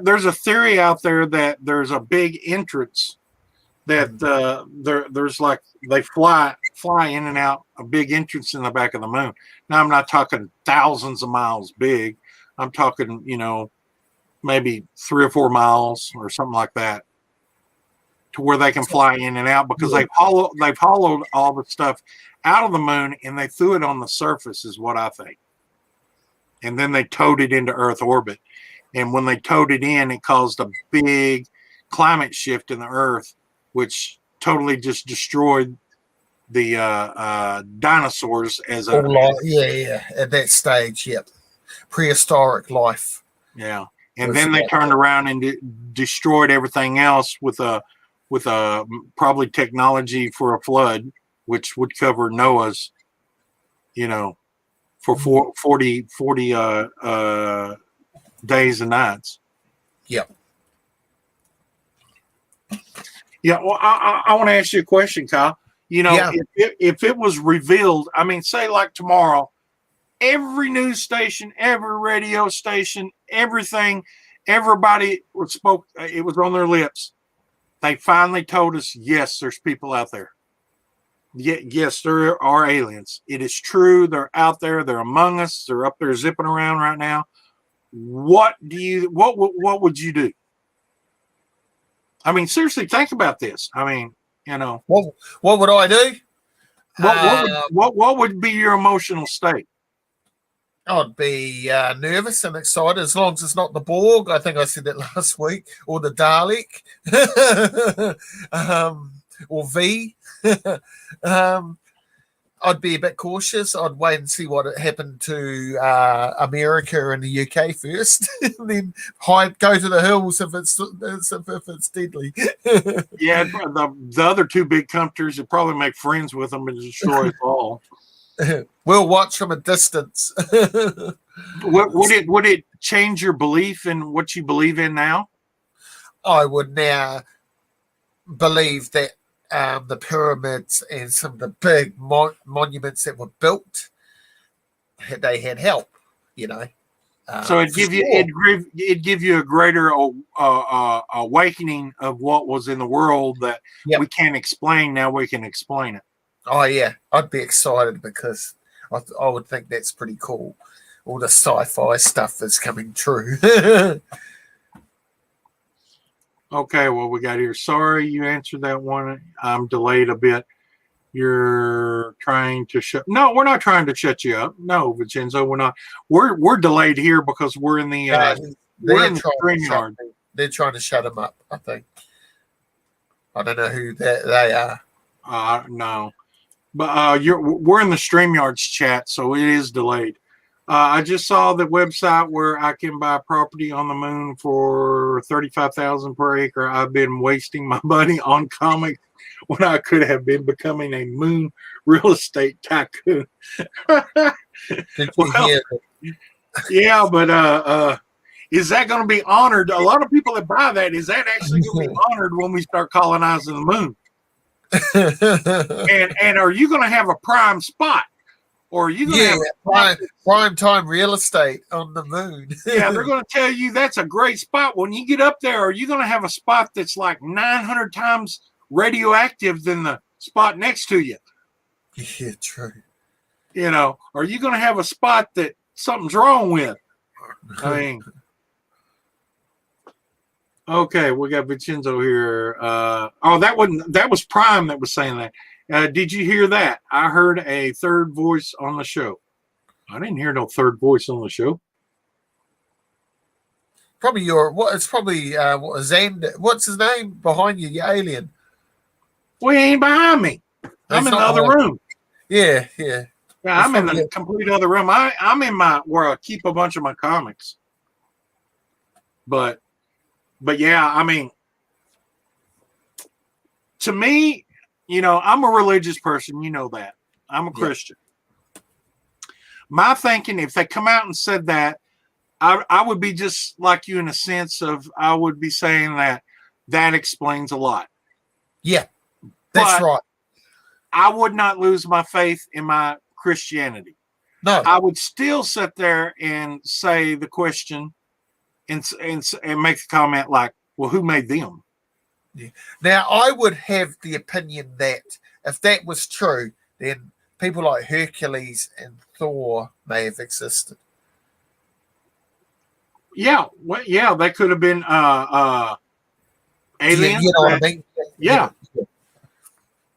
There's a theory out there that there's a big entrance that there's like they fly in and out a big entrance in the back of the moon. Now I'm not talking thousands of miles big. I'm talking, maybe 3 or 4 miles or something like that, to where they can fly in and out because they've hollowed all the stuff out of the moon and they threw it on the surface, is what I think. And then they towed it into Earth orbit. And when they towed it in, it caused a big climate shift in the Earth, which totally just destroyed the dinosaurs as a at that stage, prehistoric life. Yeah. And then they turned around and destroyed everything else with a probably technology for a flood, which would cover Noah's, for 40 days and nights. Yep. Yeah. Well, I want to ask you a question, Kyle. If it was revealed, I mean, say like tomorrow, every news station, every radio station, everything, everybody spoke, it was on their lips. They finally told us, yes, there's people out there. Yes, there are aliens. It is true. They're out there. They're among us. They're up there zipping around right now. What would you do? I mean, seriously, think about this. I mean, what would I do? What would be your emotional state? I'd be nervous and excited, as long as it's not the Borg. I think I said that last week, or the Dalek, or V. I'd be a bit cautious. I'd wait and see what happened to America and the UK first, and then go to the hills if it's deadly. Yeah, the other two big countries would probably make friends with them and destroy us all. We'll watch from a distance. Would it change your belief in what you believe in now? I would now believe that the pyramids and some of the big monuments that were built, they had help. So it'd give you a greater awakening of what was in the world that we can't explain. Now we can explain it. Oh yeah, I'd be excited because I would think that's pretty cool. All the sci-fi stuff is coming true. Okay, well, we got here. Sorry you answered that one. I'm delayed a bit. You're trying to shut. No, we're not trying to shut you up. No, Vincenzo, we're not. We're delayed here because we're in the StreamYard. They're trying to shut him up, I think. I don't know who they are. No. But we're in the StreamYard's chat, so it is delayed. I just saw the website where I can buy property on the moon for $35,000 per acre. I've been wasting my money on comics when I could have been becoming a moon real estate tycoon. Yeah, but is that going to be honored? A lot of people that buy that, is that actually going to be honored when we start colonizing the moon? and are you going to have a prime spot? Or are you going to have prime time real estate on the moon? Yeah, they're going to tell you that's a great spot. When you get up there, are you going to have a spot that's like 900 times radioactive than the spot next to you? Yeah, true. Are you going to have a spot that something's wrong with? I mean, okay, we got Vincenzo here. That was Prime that was saying that. Did you hear that? I heard a third voice on the show. I didn't hear no third voice on the show. Probably your what? It's probably what Xander. What's his name behind you? Your alien. Well, he ain't behind me. I'm He's in the not other behind- room. Yeah. Yeah, It's I'm in probably the complete other room. I'm in my where I keep a bunch of my comics. But yeah, I mean, to me, I'm a religious person. You know that. I'm a Christian. My thinking, if they come out and said that, I would be just like you in a sense of I would be saying that explains a lot. Yeah, that's But right. I would not lose my faith in my Christianity. No, I would still sit there and say the question and make the comment like, well, who made them? now I would have the opinion that if that was true, then people like Hercules and Thor may have existed. Yeah, well, yeah, they could have been aliens. You know what I mean? Yeah.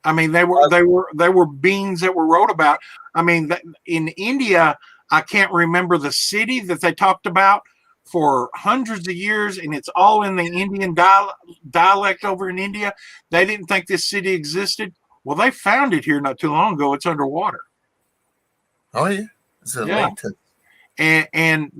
I mean, they were beings that were wrote about. I mean, in India, I can't remember the city that they talked about for hundreds of years, and it's all in the Indian dialect over in India. They didn't think this city existed. Well, they found it here not too long ago. It's underwater. Oh yeah, it's Atlantis. And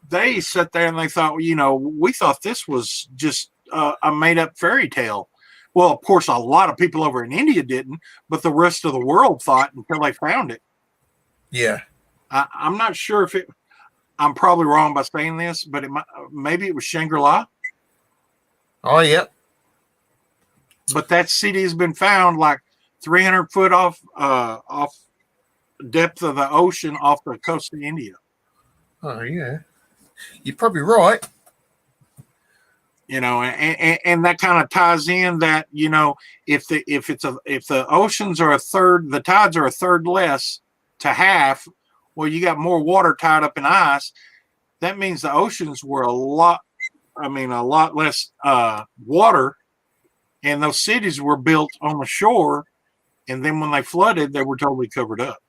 they sat there and they thought, we thought this was just a made up fairy tale. Well, of course, a lot of people over in India didn't, but the rest of the world thought until they found it. Yeah. I'm not sure if I'm probably wrong by saying this, but maybe it was Shangri-La. Oh, yeah. But that city has been found like 300 foot off depth of the ocean off the coast of India. Oh, yeah. You're probably right. And that kind of ties in that, if the oceans are a third, the tides are a third less to half, well, you got more water tied up in ice. That means the oceans were a lot less water, and those cities were built on the shore, and then when they flooded, they were totally covered up.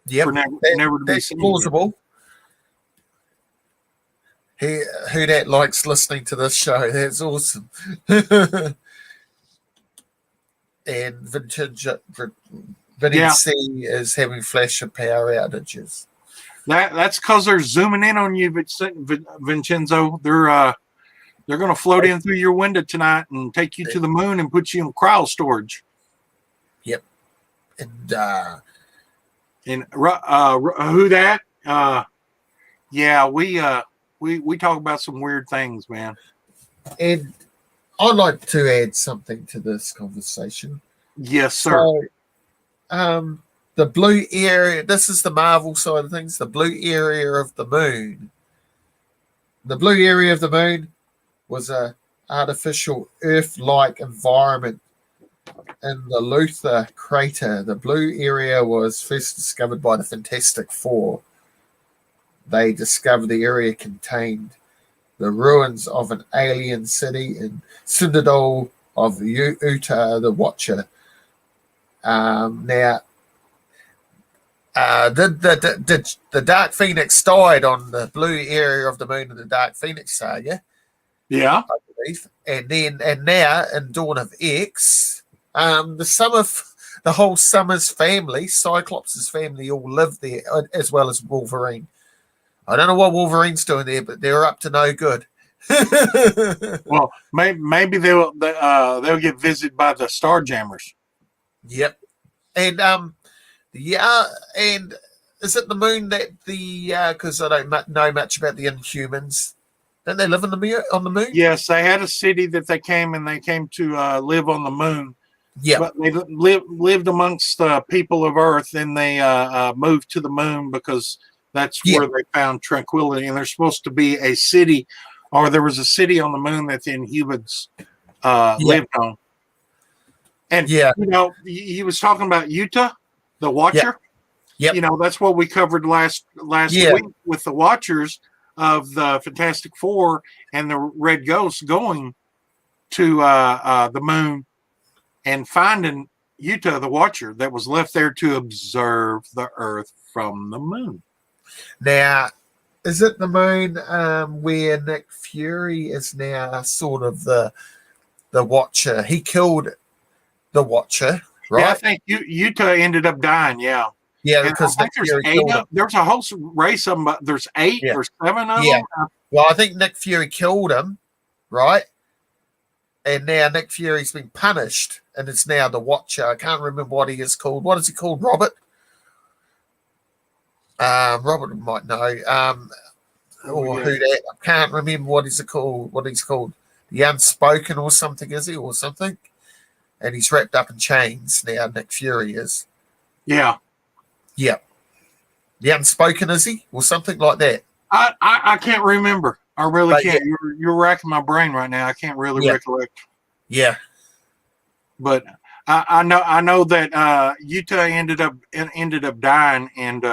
Yep, never to be that's seen plausible. again. Who that likes listening to this show? That's awesome. And Vinny C is having flash of power outages. That's because they're zooming in on you, Vincenzo. They're going to float in through your window tonight and take you to the moon and put you in cryo storage. Yep. And who that? Yeah, we talk about some weird things, man. And I'd like to add something to this conversation. Yes, sir. So, the blue area, this is the Marvel side of things, the blue area of the moon. The blue area of the moon was an artificial Earth-like environment in the Luther crater. The blue area was first discovered by the Fantastic Four. They discovered the area contained the ruins of an alien city in Citadel of Utah, the Watcher. Now, the Dark Phoenix died on the blue area of the moon in the Dark Phoenix saga. Yeah. I believe. And now in Dawn of X, the whole Summers family, Cyclops' family, all live there, as well as Wolverine. I don't know what Wolverine's doing there, but they're up to no good. Well, maybe they'll get visited by the Starjammers. Yep. And and is it the moon that because I don't know much about the Inhumans? Don't they live on the moon? Yes, they had a city that they came to live on the moon. Yeah, but they lived amongst people of Earth, and they moved to the moon because that's where they found tranquility. And there's supposed to be a city, or there was a city on the moon that the Inhumans lived on. And he was talking about Utah, the Watcher. Yep. That's what we covered last week with the Watchers of the Fantastic Four and the Red Ghost going to the moon and finding Utah, the Watcher, that was left there to observe the Earth from the moon. Now, Is it the moon where Nick Fury is now sort of the Watcher? He killed the Watcher, Yeah, I right? think Utah ended up dying. Yeah. Yeah, And I because Nick think there's Fury eight killed him. of there's a whole race of them, but there's eight Yeah. or seven of Yeah. them. Well, I think Nick Fury killed him, right? And now Nick Fury's been punished, and it's now the Watcher. I can't remember what he is called. What is he called, Robert? Robert might know. Or yeah. who that? I can't remember what he's called. What he's called, the Unspoken or something, is he, or something? And he's wrapped up in chains now. Nick Fury is. Yeah. Yeah. The Unspoken, is he, or something like that? I can't remember. I really But can't. You're racking my brain right now. I can't really recollect. Yeah. But I know that Utah ended up dying, and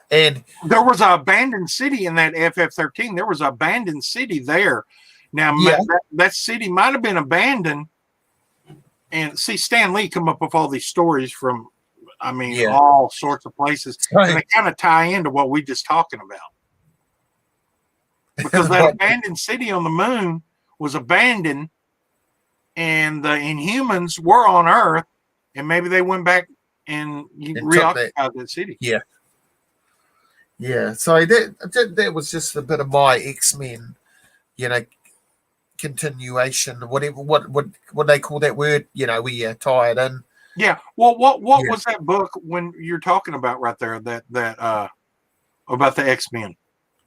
And there was an abandoned city in that FF-13. There was an abandoned city there. Now that city might have been abandoned. And see, Stan Lee come up with all these stories from, all sorts of places. Right. And they kind of tie into what we just talking about. Because that abandoned city on the moon was abandoned, and the Inhumans were on Earth, and maybe they went back and reoccupied that city. Yeah. Yeah. So that was just a bit of my X-Men, continuation, whatever, what they call that word, we tie it in. Yeah. Well, what was that book when you're talking about right there that about the X-Men?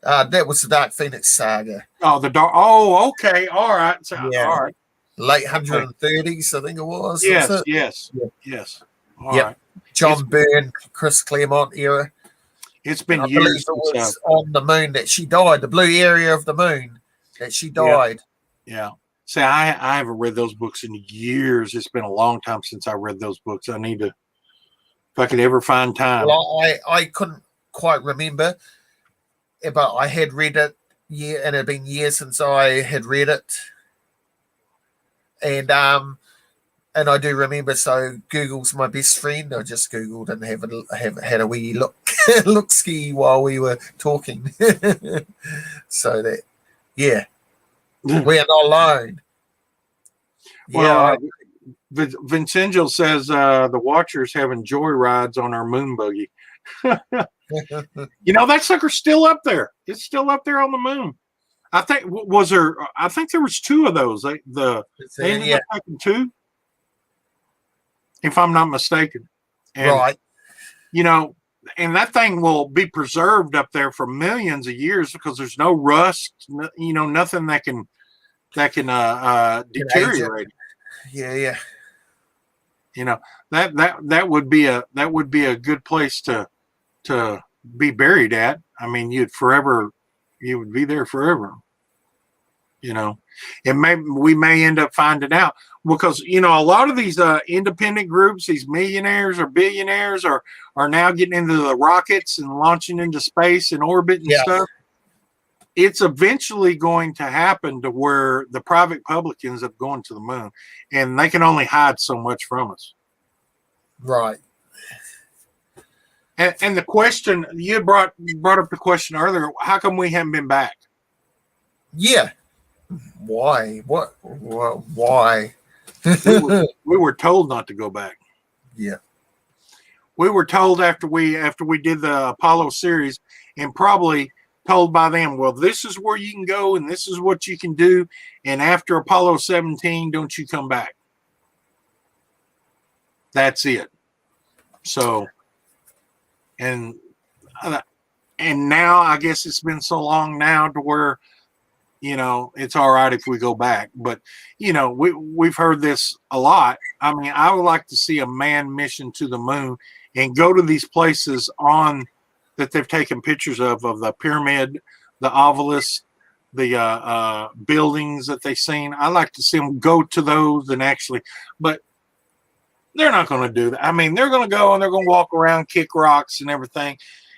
That was the Dark Phoenix saga. Oh, the dark. Oh, okay. All right. So, all right. Late 130s, I think it was. Yes. All right. John Byrne, Chris Claremont era. It's been I years. It was on the moon that she died, the blue area of the moon that she died. Yeah. See, I haven't read those books in years. It's been a long time since I read those books. I need to, if I could ever find time. Well, I couldn't quite remember, but I had read it. Yeah, and it had been years since I had read it. And I do remember. So Google's my best friend. I just Googled and had a wee look ski while we were talking. So that, we are not alone. Well, Vincenzo says the Watchers having joy rides on our moon buggy. That sucker's still up there. It's still up there on the moon. I think I think there was two of those. They ended up taking two, if I'm not mistaken. And, right. And that thing will be preserved up there for millions of years because there's no rust. Nothing that can deteriorate. Yeah. That would be a good place to be buried at. I mean, you would be there forever. We may end up finding out because a lot of these independent groups, these millionaires or billionaires are now getting into the rockets and launching into space and orbit and stuff. It's eventually going to happen to where the private public ends up going to the moon, and they can only hide so much from us. Right. And the question you brought up the question earlier: how come we haven't been back? Yeah. Why? What? Why? we were told not to go back. Yeah. We were told after we did the Apollo series, and probably told by them, well, this is where you can go and this is what you can do. And after Apollo 17, don't you come back. That's it. So, and now I guess it's been so long now to where, it's all right if we go back. But, we've heard this a lot. I mean, I would like to see a manned mission to the moon and go to these places that they've taken pictures of the pyramid, the obelisk, the buildings that they've seen. I like to see them go to those and actually, but they're not going to do that. I mean, they're going to go and they're going to walk around, kick rocks and everything.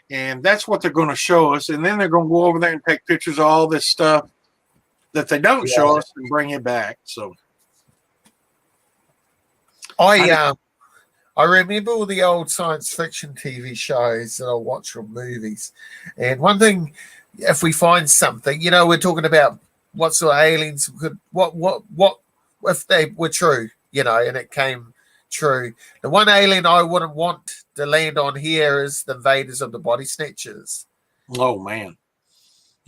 And that's what they're going to show us. And then they're going to go over there and take pictures of all this stuff that they don't show us and bring it back. So I I remember all the old science fiction TV shows that I watch or movies. And one thing, if we find something, we're talking about what sort of aliens could, what if they were true, and it came true. The one alien I wouldn't want to land on here is the invaders of the body snatchers. Oh man,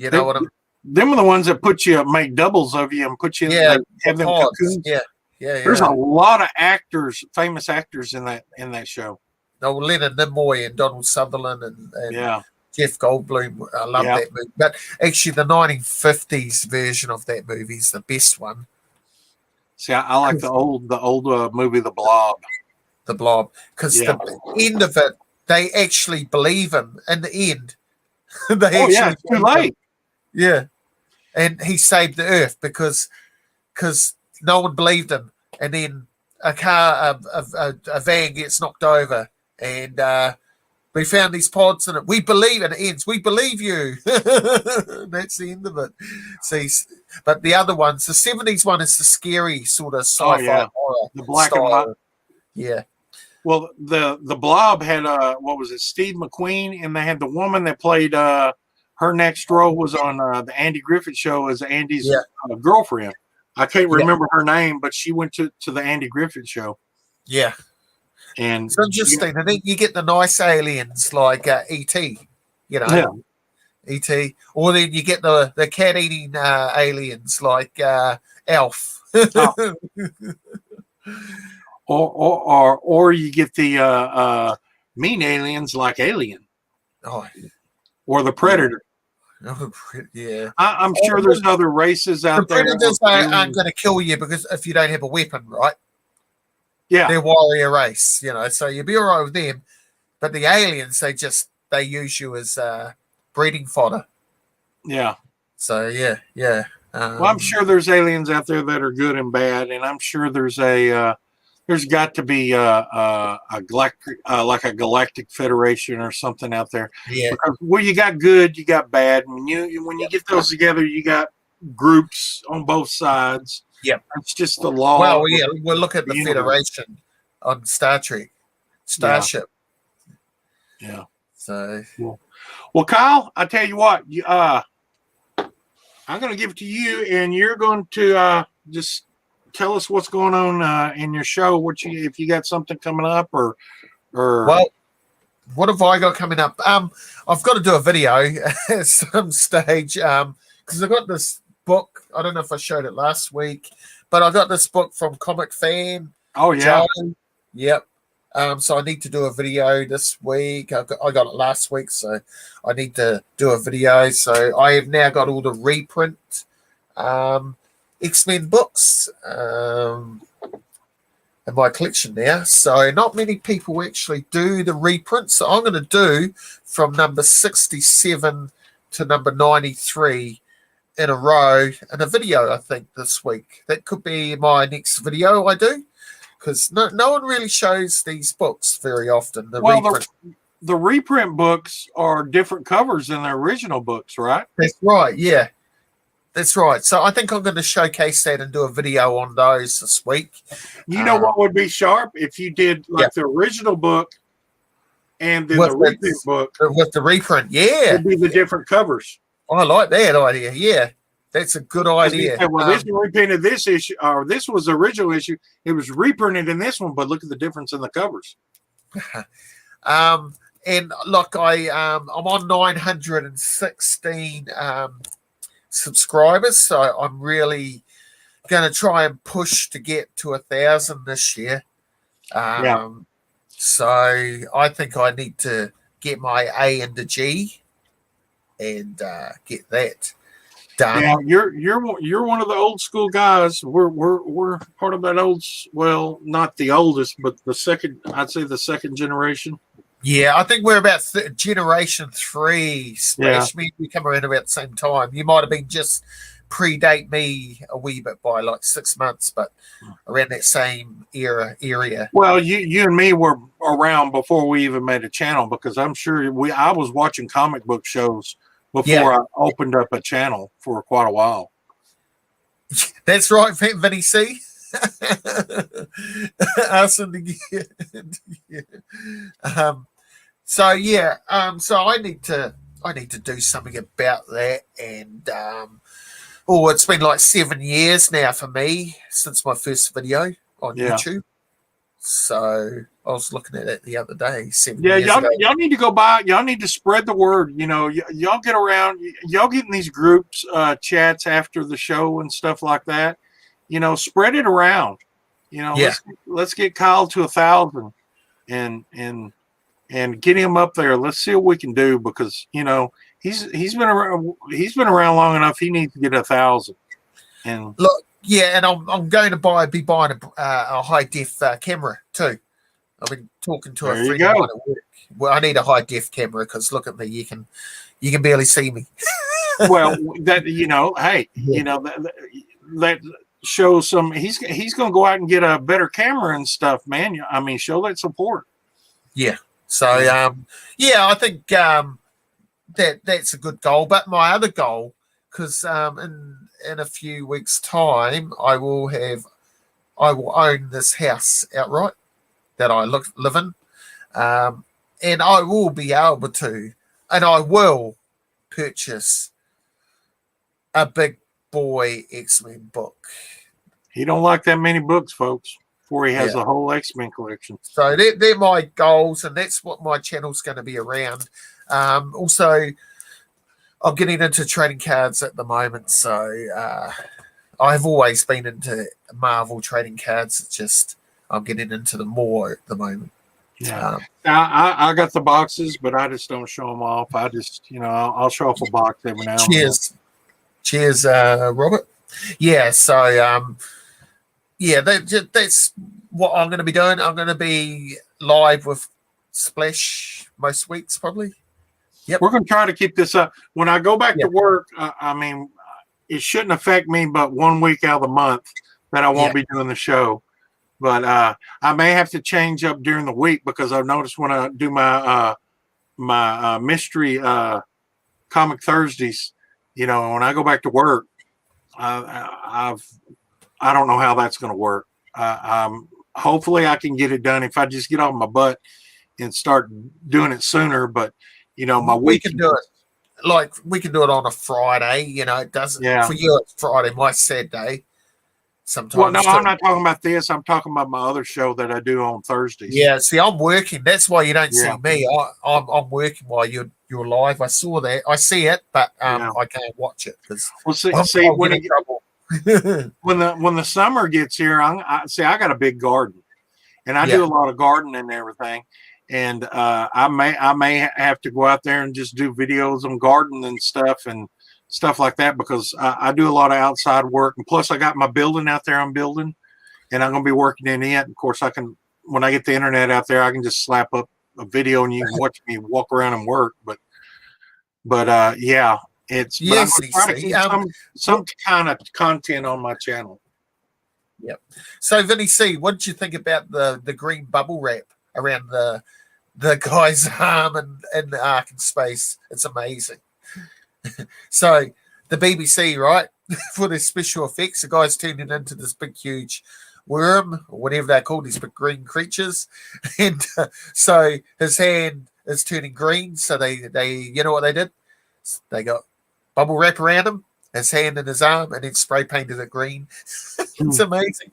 You know what I'm. Them are the ones that make doubles of you and put you in have them pods. cocoons. Yeah. There's a lot of actors, famous actors in that show. No, Leonard Nimoy and Donald Sutherland and Jeff Goldblum. I love that movie. But actually, the 1950s version of that movie is the best one. See, I like the old movie, The Blob. The Blob, because the end of it, they actually believe him. In the end, it's too late. Yeah, and he saved the earth because no one believed him, and then a van gets knocked over, and we found these pods in it. We believe, and it ends. We believe you. That's the end of it. See, but the other ones, the 70s one is the scary sort of sci-fi horror, the black style. and white. Yeah. Well, the Blob had what was it, Steve McQueen, and they had the woman that played her next role was on the Andy Griffith Show as Andy's girlfriend. I can't remember her name, but she went to the Andy Griffith Show. Yeah. And it's interesting. And then you get the nice aliens like E.T., E.T. Or then you get the cat-eating aliens like Alf. Or you get the mean aliens like Alien. Or the Predator. Yeah. I'm sure there's other races out there. The predators aren't going to kill you because if you don't have a weapon, right? Yeah. They're warrior race, so you'll be all right with them. But the aliens, they use you as breeding fodder. Yeah. So, yeah. Well, I'm sure there's aliens out there that are good and bad, and I'm sure there's there's got to be a galactic, like a galactic federation or something out there. Yeah. Because, you got good, you got bad. When you get those together, you got groups on both sides. Yeah. It's just the law. Well, we'll look at the Federation on Star Trek, Starship. Yeah. So. Well, Kyle, I tell you what, I'm going to give it to you, and you're going to just tell us what's going on in your show. If you got something coming up, or well, what have I got coming up? I've got to do a video at some stage because I got this book. I don't know if I showed it last week, but I got this book from Comic Fan. Oh yeah, Joe. Yep. So I need to do a video this week. I got it last week, so I need to do a video. So I have now got all the reprint X-Men books in my collection now. So not many people actually do the reprints. So I'm going to do from number 67 to number 93 in a row in a video, I think, this week. That could be my next video I do. Because no one really shows these books very often. The reprint books are different covers than the original books, right? That's right, yeah. That's right. So I think I'm going to showcase that and do a video on those this week. You know what would be sharp? If you did the original book and then the reprint book. With the reprint, yeah. Would be the different covers. I like that idea, yeah. That's a good idea. This reprinted this issue, or this was the original issue. It was reprinted in this one, but look at the difference in the covers. And look, I'm on 916 subscribers, so I'm really going to try and push to get to 1,000 this year. So I think I need to get my A and the G and get that. Yeah, you're one of the old school guys. We're part of that old. Well, not the oldest, but the second. I'd say the second generation. Yeah, I think we're about generation 3. Splash me. We come around about the same time. You might have been just predate me a wee bit by like 6 months, but around that same area. Well, you and me were around before we even made a channel, because I'm sure I was watching comic book shows before I opened up a channel for quite a while. That's right, Vinny C. Us and so yeah, so I need to do something about that, and it's been like 7 years now for me since my first video on Yeah. YouTube. So I was looking at it the other day. 7 Yeah, years ago. y'all need to go by. Y'all need to spread the word. You know, y'all get around. Y'all get in these groups, chats after the show and stuff like that. You know, spread it around. You know, Yeah. let's get Kyle to 1,000, and get him up there. Let's see what we can do, because you know he's been around long enough. He needs to get 1,000. And look, yeah, and I'm going to be buying a high def camera too. I've been talking to a there you friend of go. mine at work. Well, I need a high def camera because look at me, you can barely see me. Well, that hey, Yeah. That shows some. He's going to go out and get a better camera and stuff, man. I mean, show that support. Yeah. So I think that's a good goal. But my other goal, because in a few weeks' time, I will own this house outright that I live in, and I will be able to, and I will purchase a big boy X-Men book. He don't like that many books, folks, before he has Yeah. the whole X-Men collection. So they're my goals, and that's what my channel's going to be around. Also, I'm getting into trading cards at the moment, so I've always been into Marvel trading cards. It's just I'm getting into them more at the moment. Yeah, I got the boxes, but I just don't show them off. I just, I'll show off a box every now and then. Cheers, Robert. Yeah, so that's what I'm going to be doing. I'm going to be live with Splash most weeks, probably. Yep. We're going to try to keep this up. When I go back to work, I mean, it shouldn't affect me but 1 week out of the month that I won't be doing the show. But I may have to change up during the week, because I've noticed when I do my mystery comic Thursdays, when I go back to work, I don't know how that's going to work. Hopefully I can get it done if I just get off my butt and start doing it sooner. But my week, we can do it. Like we can do it on a Friday. It doesn't for you. It's Friday, my Saturday. Sometimes. Well, no, I'm not talking about this. I'm talking about my other show that I do on Thursdays. Yeah, see, I'm working. That's why you don't see me. I'm working while you're live. I saw that. I see it, but I can't watch it because when the summer gets here, I got a big garden, and I do a lot of gardening and everything. And I may have to go out there and just do videos on gardening and stuff like that, because I do a lot of outside work, and plus I got my building out there I'm building, and I'm going to be working in it. Of course, when I get the internet out there, I can just slap up a video and you can watch me walk around and work. But it's I'm trying to keep some kind of content on my channel. Yep. So Vinny C, what did you think about the green bubble wrap around the guy's arm and the Ark in space? It's amazing. So the BBC, right, for their special effects, the guy's turning into this big, huge worm or whatever they're called, these big green creatures, and so his hand is turning green. So they what they did? They got bubble wrap around him, his hand and his arm, and then spray painted it green. It's amazing.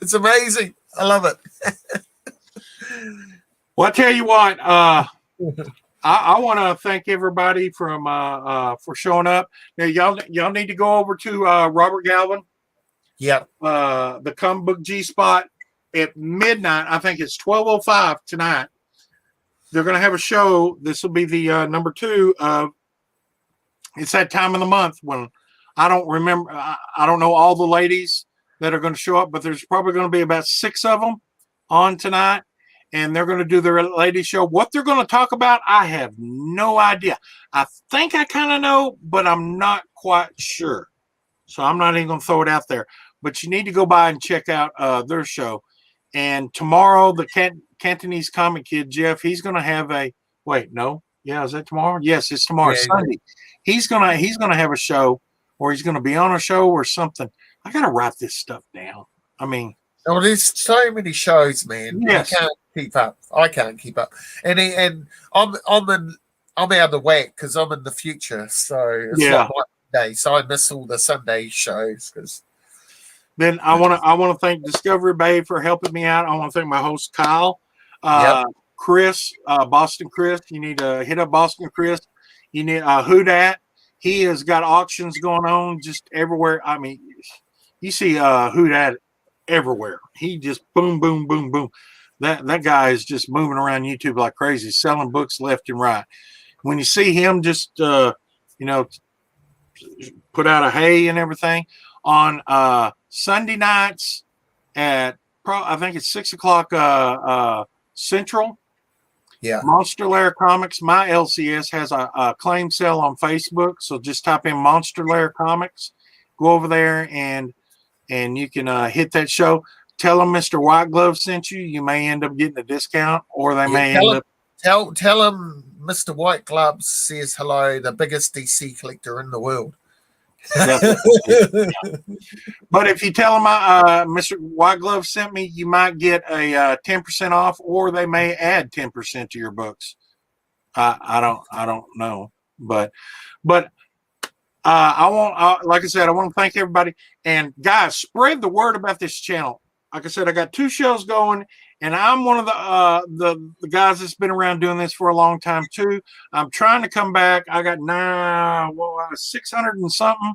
It's amazing. I love it. Well, I tell you what. I want to thank everybody for showing up. Now, y'all need to go over to Robert Galvin. Yep. The Comic Book G Spot at midnight. I think it's 12:05 tonight. They're going to have a show. This will be the number 2 of. It's that time of the month when I don't remember. I don't know all the ladies that are going to show up, but there's probably going to be about 6 of them on tonight. And they're going to do their lady show. What they're going to talk about, I have no idea. I think I kind of know, but I'm not quite sure. So I'm not even going to throw it out there. But you need to go by and check out their show. And tomorrow, the Cantonese comic kid, Jeff, he's going to have a – wait, no. Yeah, is that tomorrow? Yes, it's tomorrow, Sunday. He's gonna have a show, or he's going to be on a show or something. I got to write this stuff down. I mean – Oh, there's so many shows, man. Yes. You can't keep up. I can't keep up. And I'm out of the whack because I'm in the future, so it's Yeah. not my day. So I miss all the Sunday shows because. Then I want to thank Discovery Bay for helping me out. I want to thank my host Kyle, Chris, Boston Chris. You need to hit up Boston Chris. You need Who Dat. He has got auctions going on just everywhere. I mean, you see Who Dat everywhere. He just boom, boom, boom, boom. That guy is just moving around YouTube like crazy, selling books left and right. When you see him just put out a hay and everything on Sunday nights at I think it's 6:00 Central. Yeah. Monster Lair Comics, my LCS has a claim sale on Facebook. So just type in Monster Lair Comics, go over there and you can hit that show. Tell them Mr. White Glove sent you. You may end up getting a discount, or they may end up. Tell him Mr. White Glove says hello, the biggest DC collector in the world. But if you tell them Mr. White Glove sent me, you might get a 10% off, or they may add 10% to your books. I don't know, but I want, like I said, I want to thank everybody, and guys, spread the word about this channel. Like I said, I got 2 shows going, and I'm one of the guys that's been around doing this for a long time too. I'm trying to come back. I got 600 and something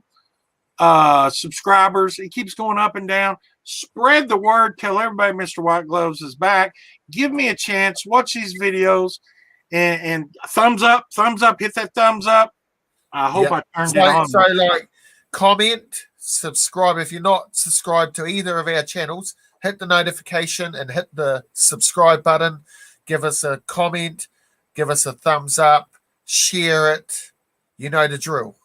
subscribers. It keeps going up and down. Spread the word. Tell everybody Mr. White Gloves is back. Give me a chance. Watch these videos and thumbs up. Hit that thumbs up. I hope I turned it on. So like, comment, subscribe. If you're not subscribed to either of our channels, hit the notification and hit the subscribe button. Give us a comment. Give us a thumbs up. Share it. You know the drill.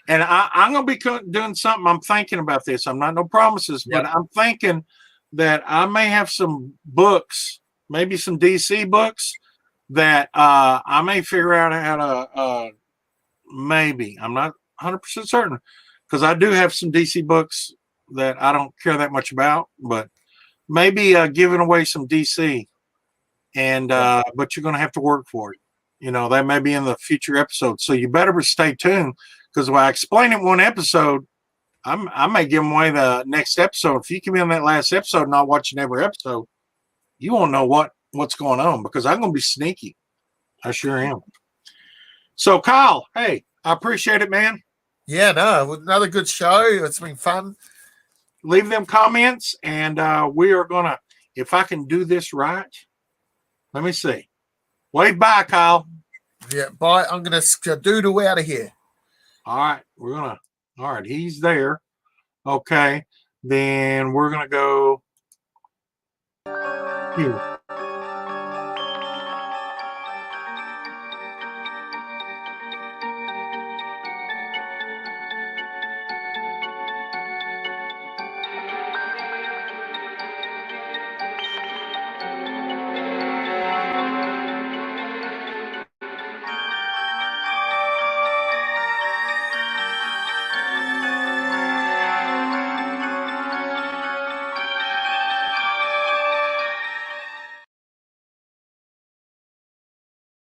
And I'm going to be doing something. I'm thinking about this. I'm not no promises, but I'm thinking that I may have some books, maybe some DC books that I may figure out how to maybe. I'm not 100% certain because I do have some DC books that I don't care that much about, but maybe giving away some DC. And but you're going to have to work for it. You know, that may be in the future episodes. So you better stay tuned. Because when I explain it in one episode, I may give them away the next episode. If you come in that last episode not watching every episode, you won't know what's going on because I'm going to be sneaky. I sure am. So, Kyle, hey, I appreciate it, man. Yeah, no, another good show. It's been fun. Leave them comments, and we are going to, if I can do this right, let me see. Wave bye, Kyle. Yeah, bye. I'm going to doodle out of here. All right, all right, he's there. Okay, then we're gonna go here.